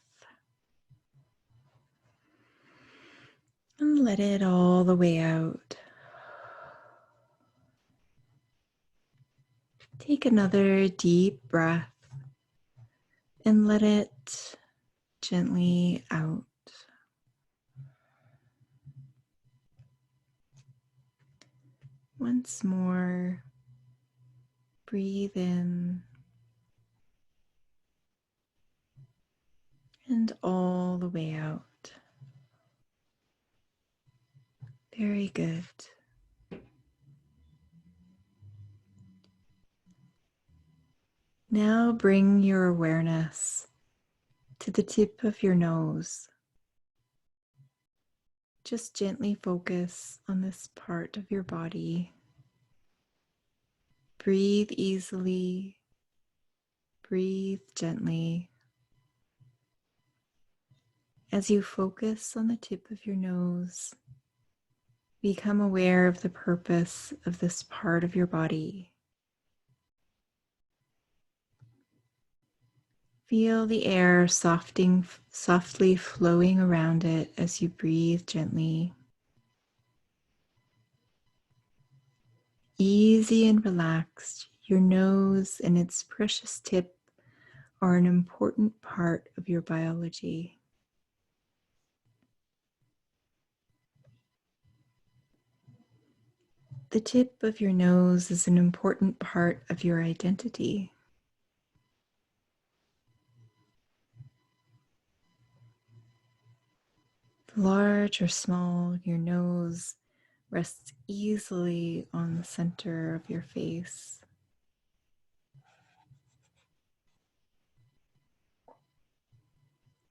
A: And let it all the way out. Take another deep breath and let it gently out. once more, breathe in and all the way out. Very good. Now bring your awareness to the tip of your nose. Just gently focus on this part of your body. Breathe easily. Breathe gently. As you focus on the tip of your nose, become aware of the purpose of this part of your body. Feel the air softly flowing around it as you breathe gently. Easy and relaxed, your nose and its precious tip are an important part of your biology. The tip of your nose is an important part of your identity. Large or small, your nose rests easily on the center of your face.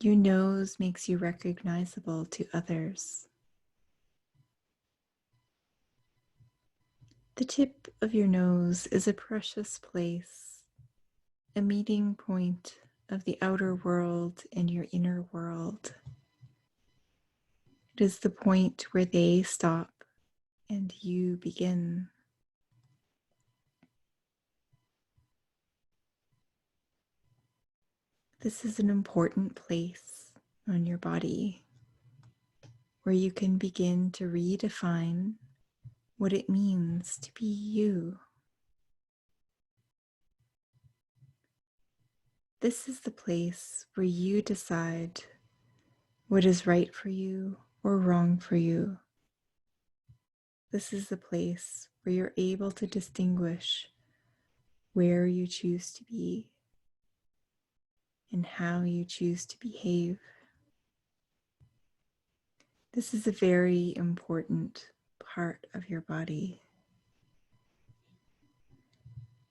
A: Your nose makes you recognizable to others. The tip of your nose is a precious place, a meeting point of the outer world and your inner world. It is the point where they stop and you begin. This is an important place on your body where you can begin to redefine what it means to be you. This is the place where you decide what is right for you or wrong for you. This is the place where you're able to distinguish where you choose to be and how you choose to behave. This is a very important part of your body.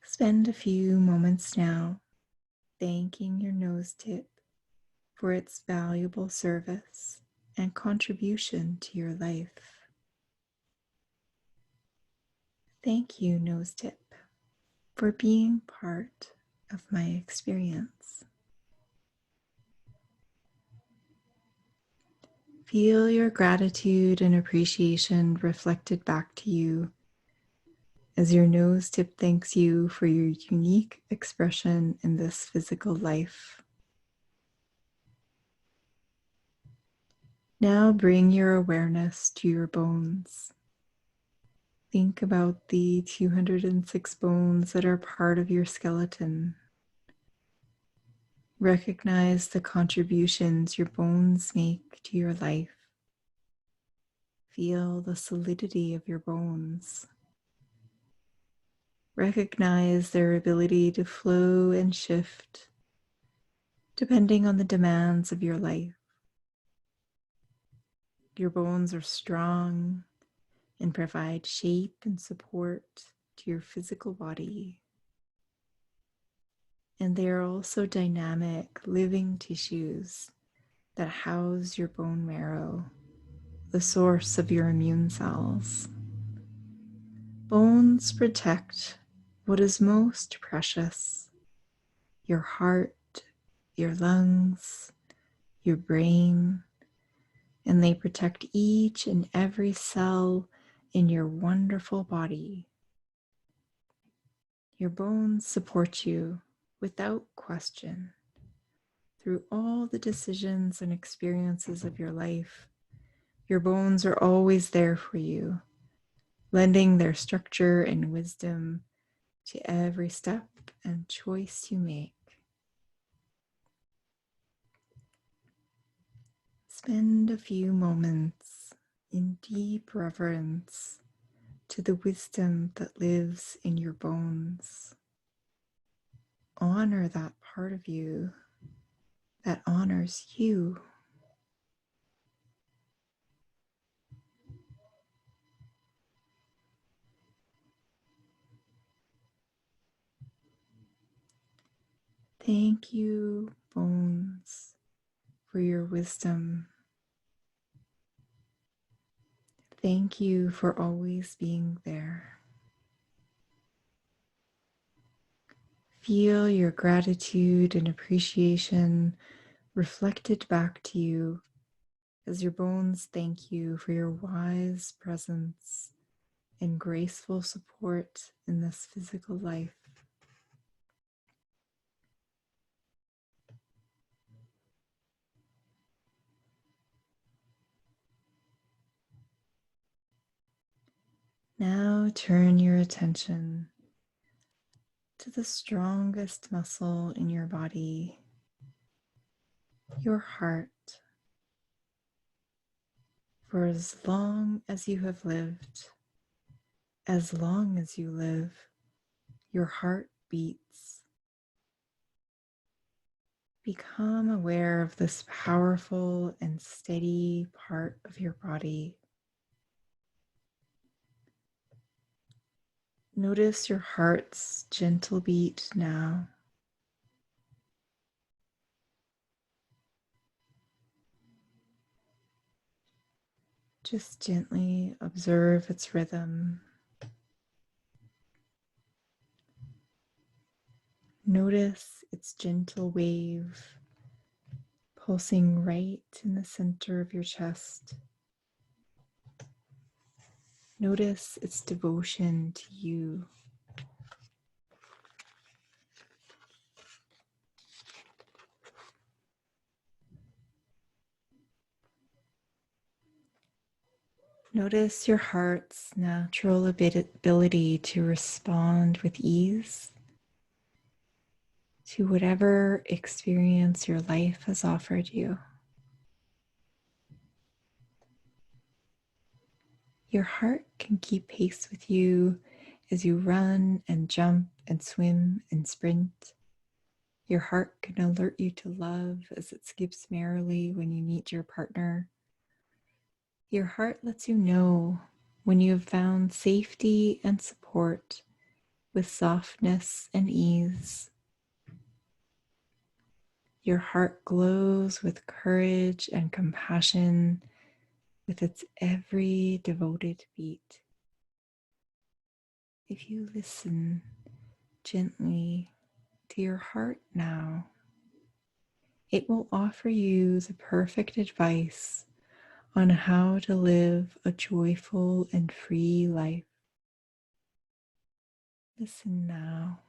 A: Spend a few moments now thanking your nose tip for its valuable service and contribution to your life. Thank you, nose tip, for being part of my experience. Feel your gratitude and appreciation reflected back to you as your nose tip thanks you for your unique expression in this physical life. Now bring your awareness to your bones. Think about the 206 bones that are part of your skeleton. Recognize the contributions your bones make to your life. Feel the solidity of your bones. Recognize their ability to flow and shift depending on the demands of your life. Your bones are strong and provide shape and support to your physical body. And they are also dynamic, living tissues that house your bone marrow, the source of your immune cells. Bones protect what is most precious: your heart, your lungs, your brain, and they protect each and every cell in your wonderful body. Your bones support you without question through all the decisions and experiences of your life. Your bones are always there for you, lending their structure and wisdom to every step and choice you make. Spend a few moments in deep reverence to the wisdom that lives in your bones. Honor that part of you that honors you. Thank you, bones, for your wisdom. Thank you for always being there. Feel your gratitude and appreciation reflected back to you as your bones thank you for your wise presence and graceful support in this physical life. Now turn your attention to the strongest muscle in your body, your heart. For as long as you have lived, as long as you live, your heart beats. Become aware of this powerful and steady part of your body. Notice your heart's gentle beat now. Just gently observe its rhythm. Notice its gentle wave pulsing right in the center of your chest. Notice its devotion to you. Notice your heart's natural ability to respond with ease to whatever experience your life has offered you. Your heart can keep pace with you as you run and jump and swim and sprint. Your heart can alert you to love as it skips merrily when you meet your partner. Your heart lets you know when you have found safety and support with softness and ease. Your heart glows with courage and compassion with its every devoted beat. If you listen gently to your heart now, it will offer you the perfect advice on how to live a joyful and free life. Listen now.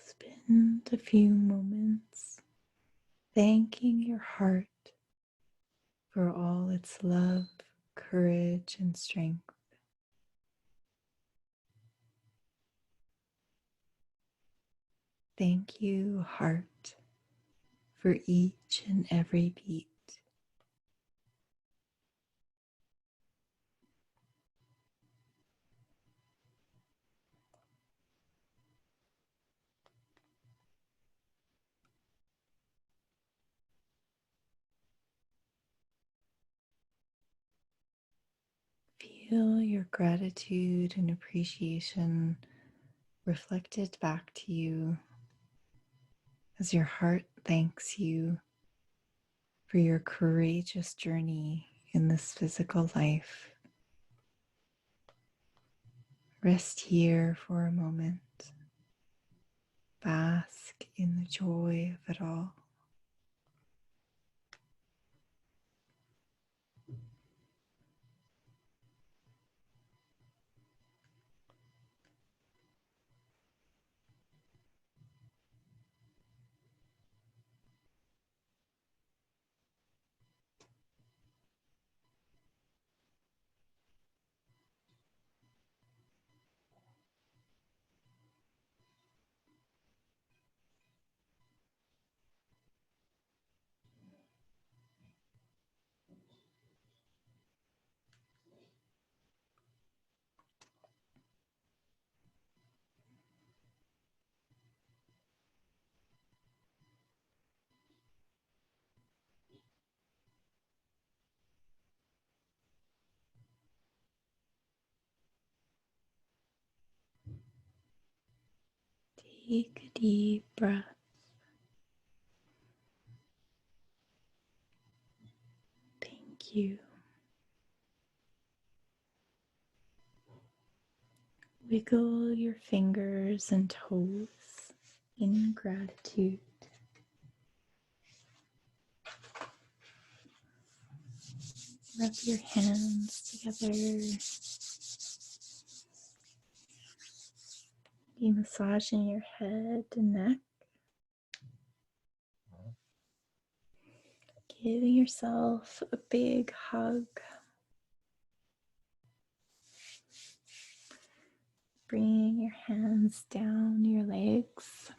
A: Spend a few moments thanking your heart for all its love, courage, and strength. Thank you, heart, for each and every beat. feel your gratitude and appreciation reflected back to you as your heart thanks you for your courageous journey in this physical life. Rest here for a moment. Bask in the joy of it all. Take a deep breath. Thank you. Wiggle your fingers and toes in gratitude. Rub your hands together. Be massaging your head and neck. Giving yourself a big hug. Bringing your hands down your legs.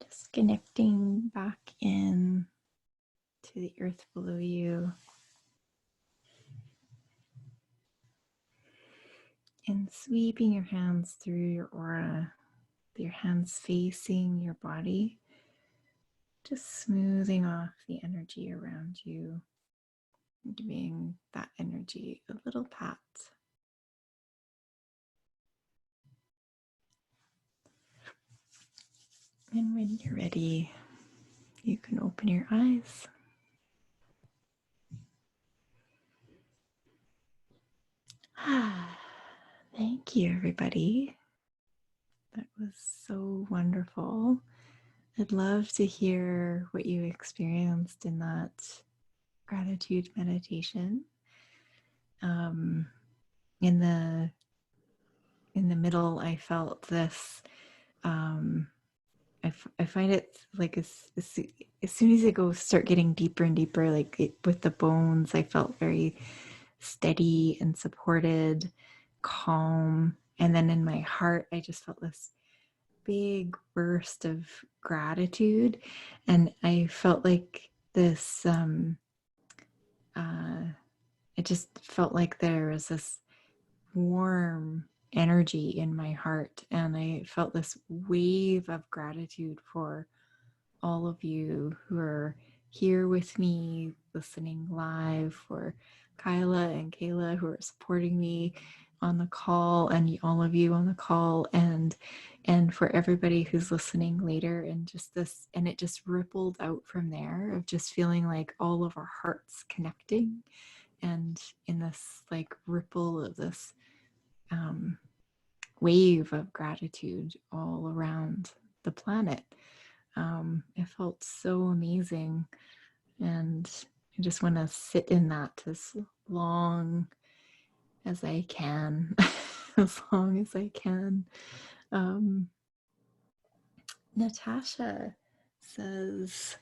A: Just connecting back in to the earth below you. And sweeping your hands through your aura, with your hands facing your body. Just smoothing off the energy around you. Giving that energy a little pat. And when you're ready, you can open your eyes. Thank you, everybody. That was so wonderful. I'd love to hear what you experienced in that gratitude meditation. In the middle, I felt this. I find it like as soon as it start getting deeper and deeper, like with the bones, I felt very steady and supported, calm. And then in my heart, I just felt this big burst of gratitude. And I felt like this, it just felt like there was this warm energy in my heart. And I felt this wave of gratitude for all of you who are here with me, listening live, for Kyla and Kayla who are supporting me on the call, and all of you on the call, and for everybody who's listening later, and just this, and it just rippled out from there of just feeling like all of our hearts connecting, and in this like ripple of this wave of gratitude all around the planet. It felt so amazing, and I just want to sit in that as long as I can, as long as I can. Natasha says,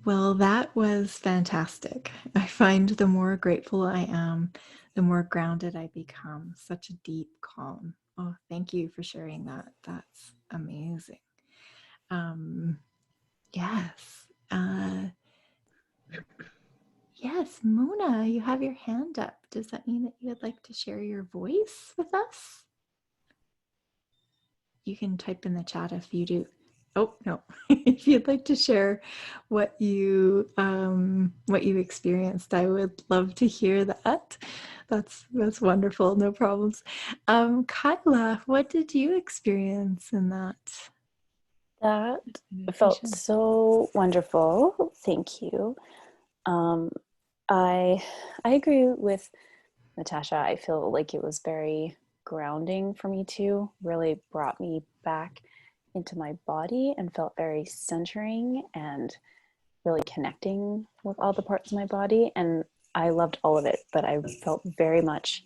A: well, that was fantastic. I find the more grateful I am, the more grounded I become. Such a deep calm. Oh, thank you for sharing that. That's amazing. Yes. Yes, Mona, you have your hand up. Does that mean that you would like to share your voice with us? You can type in the chat if you do. Oh, no. If you'd like to share what you experienced, I would love to hear that. That's wonderful. No problems. Kyla, what did you experience in that
B: That felt
A: meditation?
B: so wonderful. Thank you. Um, I agree with Natasha. I feel like it was very grounding for me too. Really brought me back into my body and felt very centering and really connecting with all the parts of my body. And I loved all of it, but I felt very much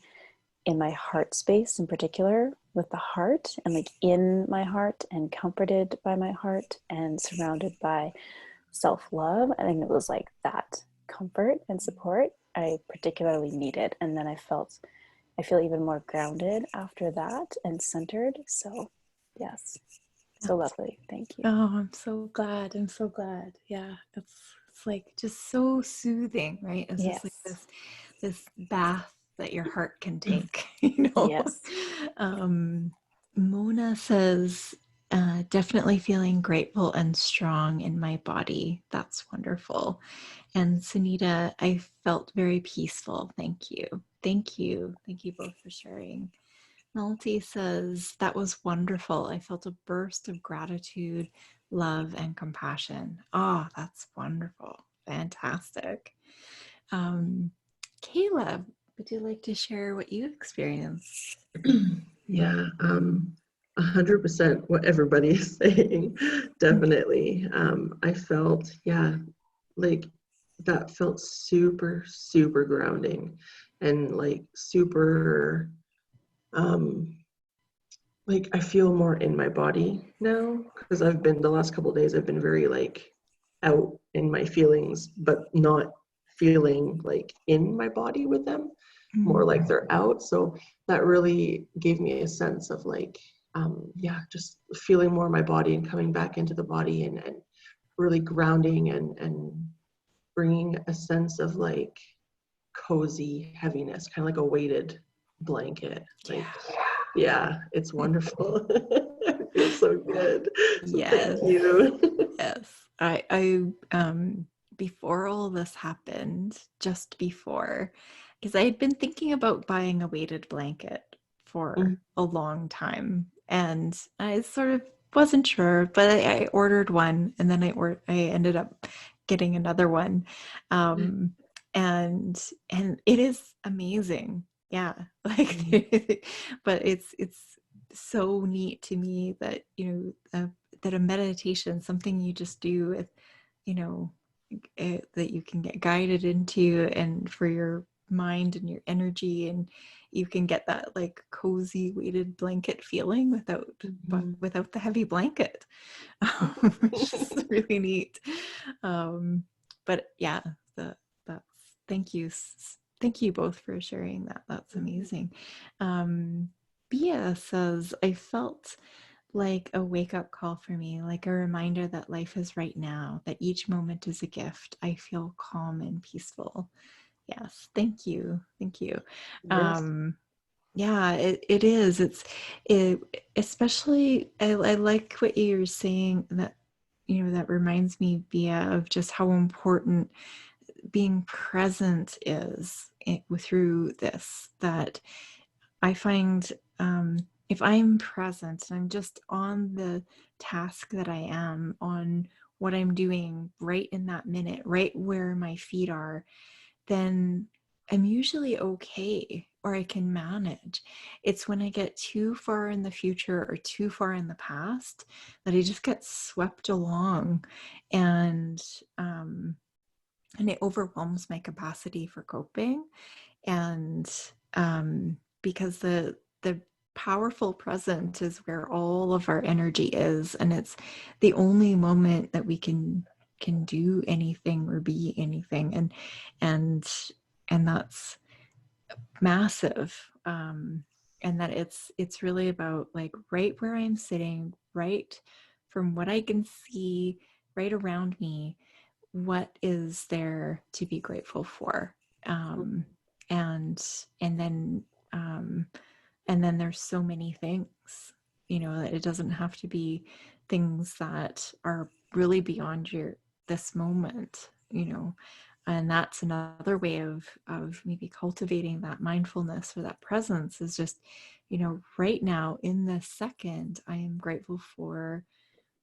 B: in my heart space in particular, with the heart and like in my heart and comforted by my heart and surrounded by self-love. I think it was like that comfort and support I particularly needed. And then I feel even more grounded after that and centered. So yes, so
A: That's,
B: lovely. Thank you.
A: oh, I'm so glad. I'm so glad. Yeah, it's like just so soothing, right? It's just like
B: Yes.
A: this bath that your heart can take, you know.
B: Yes.
A: Um, Mona says, definitely feeling grateful and strong in my body. That's wonderful. And Sunita, I felt very peaceful. Thank you. Thank you. Thank you both for sharing. Melty says, that was wonderful. I felt a burst of gratitude, love, and compassion. Oh, that's wonderful. Fantastic. Caleb, would you like to share what you experienced?
C: Yeah, 100% what everybody is saying. Definitely. I felt, yeah, like that felt super, super grounding and like super, um, like I feel more in my body now because I've been the last couple of days, I've been very like out in my feelings, but not feeling like in my body with them, more
A: Mm.
C: like they're out. So that really gave me a sense of like, yeah, just feeling more my body and coming back into the body and really grounding and bringing a sense of like cozy heaviness, kind of like a weighted blanket. Like, yeah, it's wonderful. I feel so good. So thank
A: Yes.
C: you.
A: Yes. Before all this happened, just before, because I had been thinking about buying a weighted blanket for a long time, and I sort of wasn't sure, but I ordered one, and then I ended up getting another one, um, and it is amazing. Yeah, like, but it's so neat to me that that a meditation, something you just do with, you know, that you can get guided into and for your mind and your energy, and you can get that like cozy weighted blanket feeling without the heavy blanket, which is really neat. But yeah, that's thank you. Thank you both for sharing that. That's amazing. Bia says, I felt like a wake up call for me, like a reminder that life is right now, that each moment is a gift. I feel calm and peaceful. Yes, thank you. Thank you.
C: Yes.
A: Yeah, it is. It, especially, I like what you're saying, that, that reminds me, Bia, of just how important being present is through this, that I find, if I'm present and I'm just on the task that I am, on what I'm doing right in that minute, right where my feet are, then I'm usually okay, or I can manage. It's when I get too far in the future or too far in the past that I just get swept along, and it overwhelms my capacity for coping. And because the powerful present is where all of our energy is, and it's the only moment that we can do anything or be anything, and and that's massive. And that it's really about like right where I'm sitting, right from what I can see right around me, what is there to be grateful for. um, and and then um, and then there's so many things, that it doesn't have to be things that are really beyond your this moment. and that's another way of maybe cultivating that mindfulness or that presence, is just, right now in this second, I am grateful for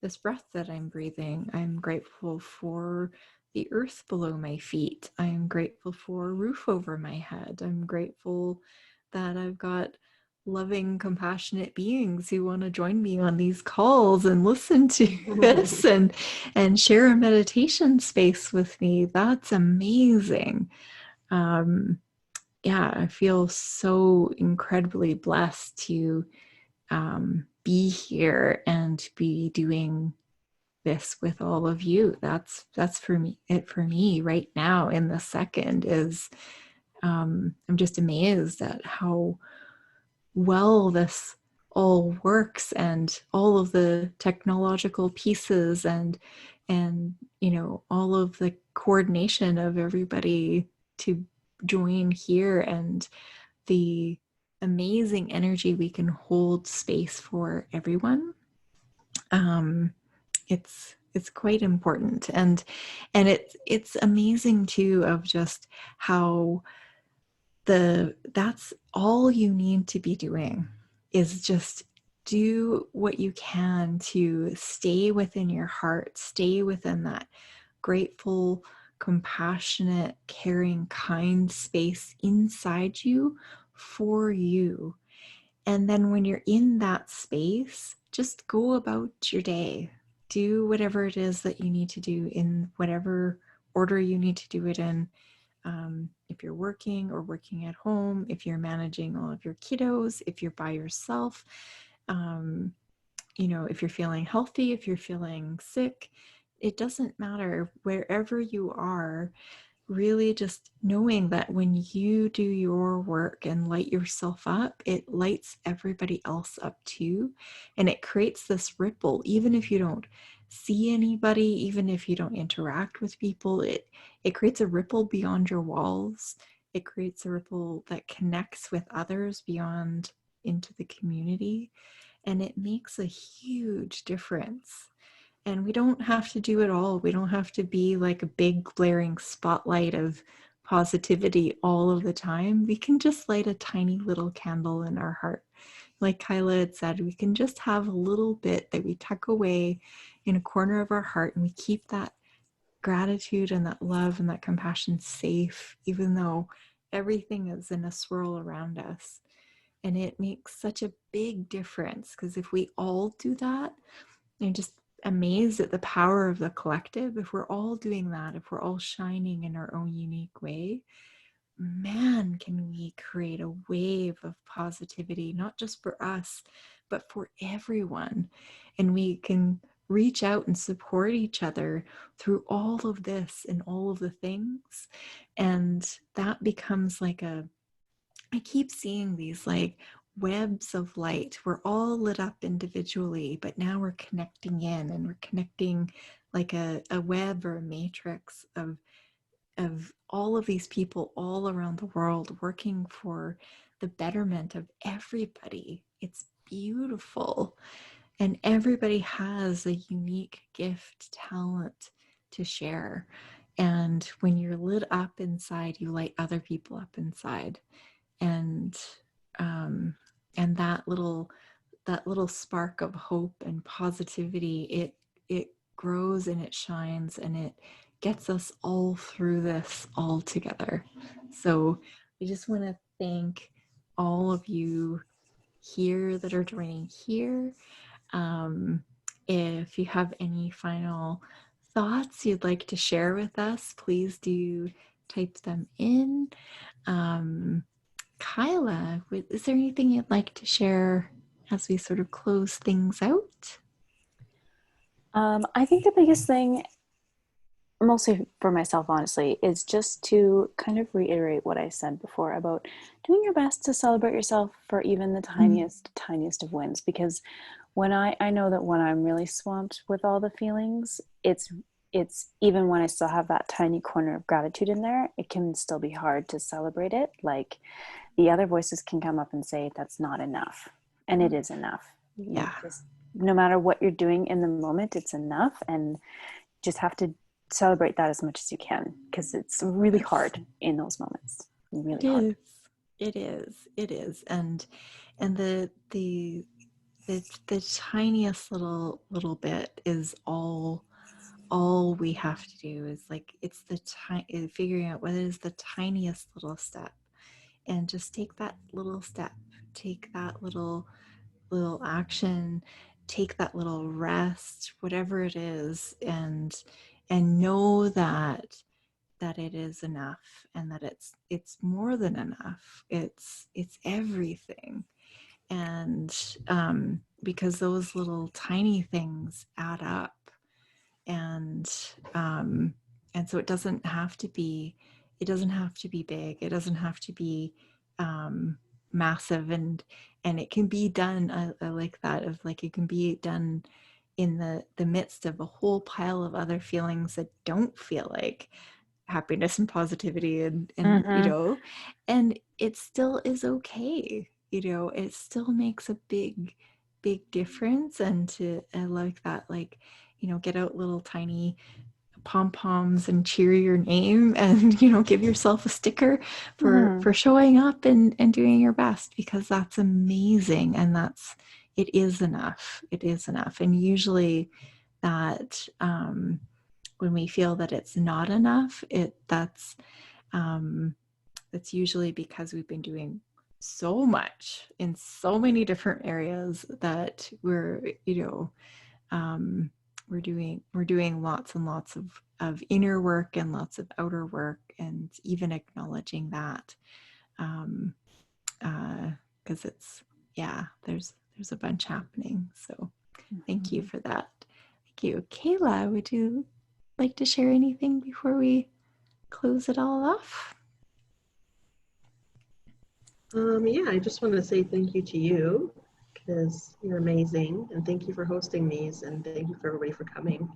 A: this breath that I'm breathing. I'm grateful for the earth below my feet. I'm grateful for a roof over my head. I'm grateful that I've got loving, compassionate beings who want to join me on these calls and listen to this and share a meditation space with me. That's amazing. Yeah, I feel so incredibly blessed to be here and be doing this with all of you. That's for me. It for me right now in the second is I'm just amazed at how well this all works, and all of the technological pieces and all of the coordination of everybody to join here, and the amazing energy we can hold space for everyone. It's quite important, and it's amazing too, of just how that's all you need to be doing, is just do what you can to stay within your heart, stay within that grateful, compassionate, caring, kind space inside you for you. And then when you're in that space, just go about your day. Do whatever it is that you need to do in whatever order you need to do it in. If you're working or working at home, if you're managing all of your kiddos, if you're by yourself, if you're feeling healthy, if you're feeling sick, it doesn't matter. Wherever you are, really just knowing that when you do your work and light yourself up, it lights everybody else up too. And it creates this ripple, even if you don't see anybody, even if you don't interact with people, it creates a ripple beyond your walls. It creates a ripple that connects with others beyond into the community. And it makes a huge difference. And we don't have to do it all. We don't have to be like a big glaring spotlight of positivity all of the time. We can just light a tiny little candle in our heart. Like Kyla had said, we can just have a little bit that we tuck away in a corner of our heart, and we keep that gratitude and that love and that compassion safe, even though everything is in a swirl around us. And it makes such a big difference, because if we all do that, and just amazed at the power of the collective, if we're all doing that, if we're all shining in our own unique way, man, can we create a wave of positivity, not just for us, but for everyone. And we can reach out and support each other through all of this and all of the things. And that becomes like I keep seeing these like webs of light. We're all lit up individually, but now we're connecting in, and we're connecting like a web or a matrix of all of these people all around the world working for the betterment of everybody. It's beautiful. And everybody has a unique gift, talent to share. And when you're lit up inside, you light other people up inside. And and that little spark of hope and positivity, it grows and it shines, and it gets us all through this all together. So I just want to thank all of you here that are joining here. If you have any final thoughts you'd like to share with us, please do type them in. Kyla, is there anything you'd like to share as we sort of close things out?
B: I think the biggest thing, mostly for myself, honestly, is just to kind of reiterate what I said before about doing your best to celebrate yourself for even the tiniest of wins. Because when I know that when I'm really swamped with all the feelings, it's even when I still have that tiny corner of gratitude in there, it can still be hard to celebrate it. Like the other voices can come up and say that's not enough, and it is enough.
A: Yeah.
B: No matter what you're doing in the moment, it's enough, and just have to celebrate that as much as you can, because it's really hard in those moments. Really
A: It
B: hard.
A: is. It is. It is. And the tiniest little bit is all we have to do is like it's the figuring out what is the tiniest little step, and just take that little step, take that little action, take that little rest, whatever it is, and know that it is enough, and that it's more than enough. It's everything. And because those little tiny things add up, and so it doesn't have to be big, it doesn't have to be massive, and it can be done. I like that, of like it can be done in the midst of a whole pile of other feelings that don't feel like happiness and positivity, and you know, and it still is okay. You know, it still makes a big difference. And I like that, like, you know, get out little tiny pom-poms and cheer your name, and you know, give yourself a sticker for showing up and doing your best, because that's amazing. And it is enough. It is enough. And usually that when we feel that it's not enough, that's usually because we've been doing so much in so many different areas that we're, you know, we're doing lots and lots of inner work and lots of outer work, and even acknowledging that, because there's a bunch happening. So thank you for that. Thank you. Kayla, would you like to share anything before we close it all off?
C: Yeah, I just want to say thank you to you, because you're amazing, and thank you for hosting these, and thank you for everybody for coming.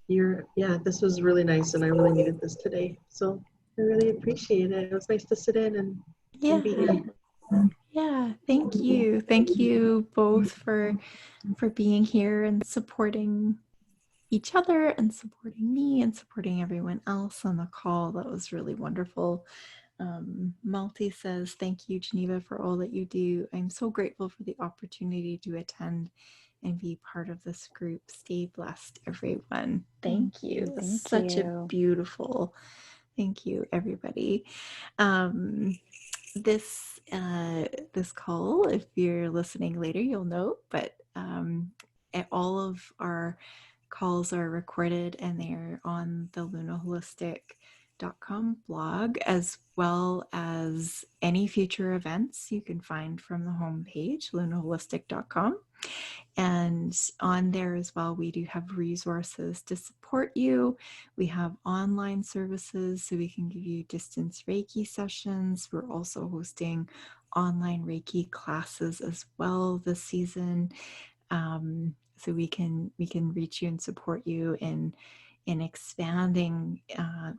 C: This was really nice, and I really needed this today, so I really appreciate it. It was nice to sit in and be here.
A: Yeah, thank you both for being here and supporting each other, and supporting me, and supporting everyone else on the call. That was really wonderful. Malti says, thank you, Geneva, for all that you do. I'm so grateful for the opportunity to attend and be part of this group. Stay blessed, everyone. Thank you.
B: Thank
A: Such
B: you.
A: a beautiful, thank you, everybody. This call, if you're listening later, you'll know, but all of our calls are recorded, and they're on the lunaholistic.com blog, as well as any future events you can find from the homepage, lunaholistic.com. And on there as well, we do have resources to support you. We have online services, so we can give you distance Reiki sessions. We're also hosting online Reiki classes as well this season. So we can reach you and support you in expanding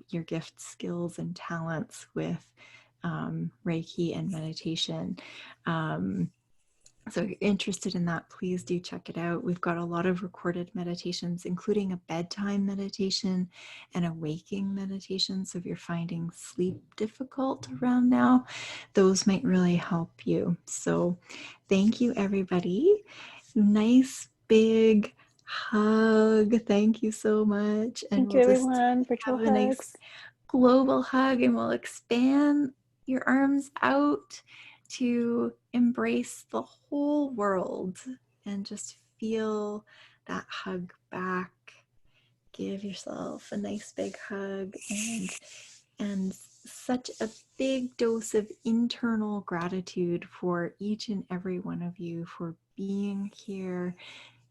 A: your gift, skills, and talents with Reiki and meditation. So if you're interested in that, please do check it out. We've got a lot of recorded meditations, including a bedtime meditation and a waking meditation. So if you're finding sleep difficult around now, those might really help you. So thank you, everybody. Nice big hug. Thank you so much. And
B: Thank you, everyone. Virtual
A: have a nice
B: hugs.
A: global hug, and we'll expand your arms out to embrace the whole world, and just feel that hug back. Give yourself a nice big hug, and such a big dose of internal gratitude for each and every one of you for being here.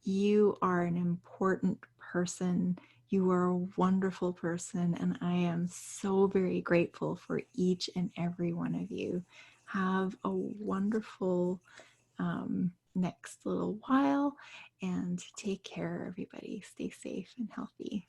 A: You are an important person. You are a wonderful person, and I am so very grateful for each and every one of you. Have a wonderful next little while, and take care, everybody. Stay safe and healthy.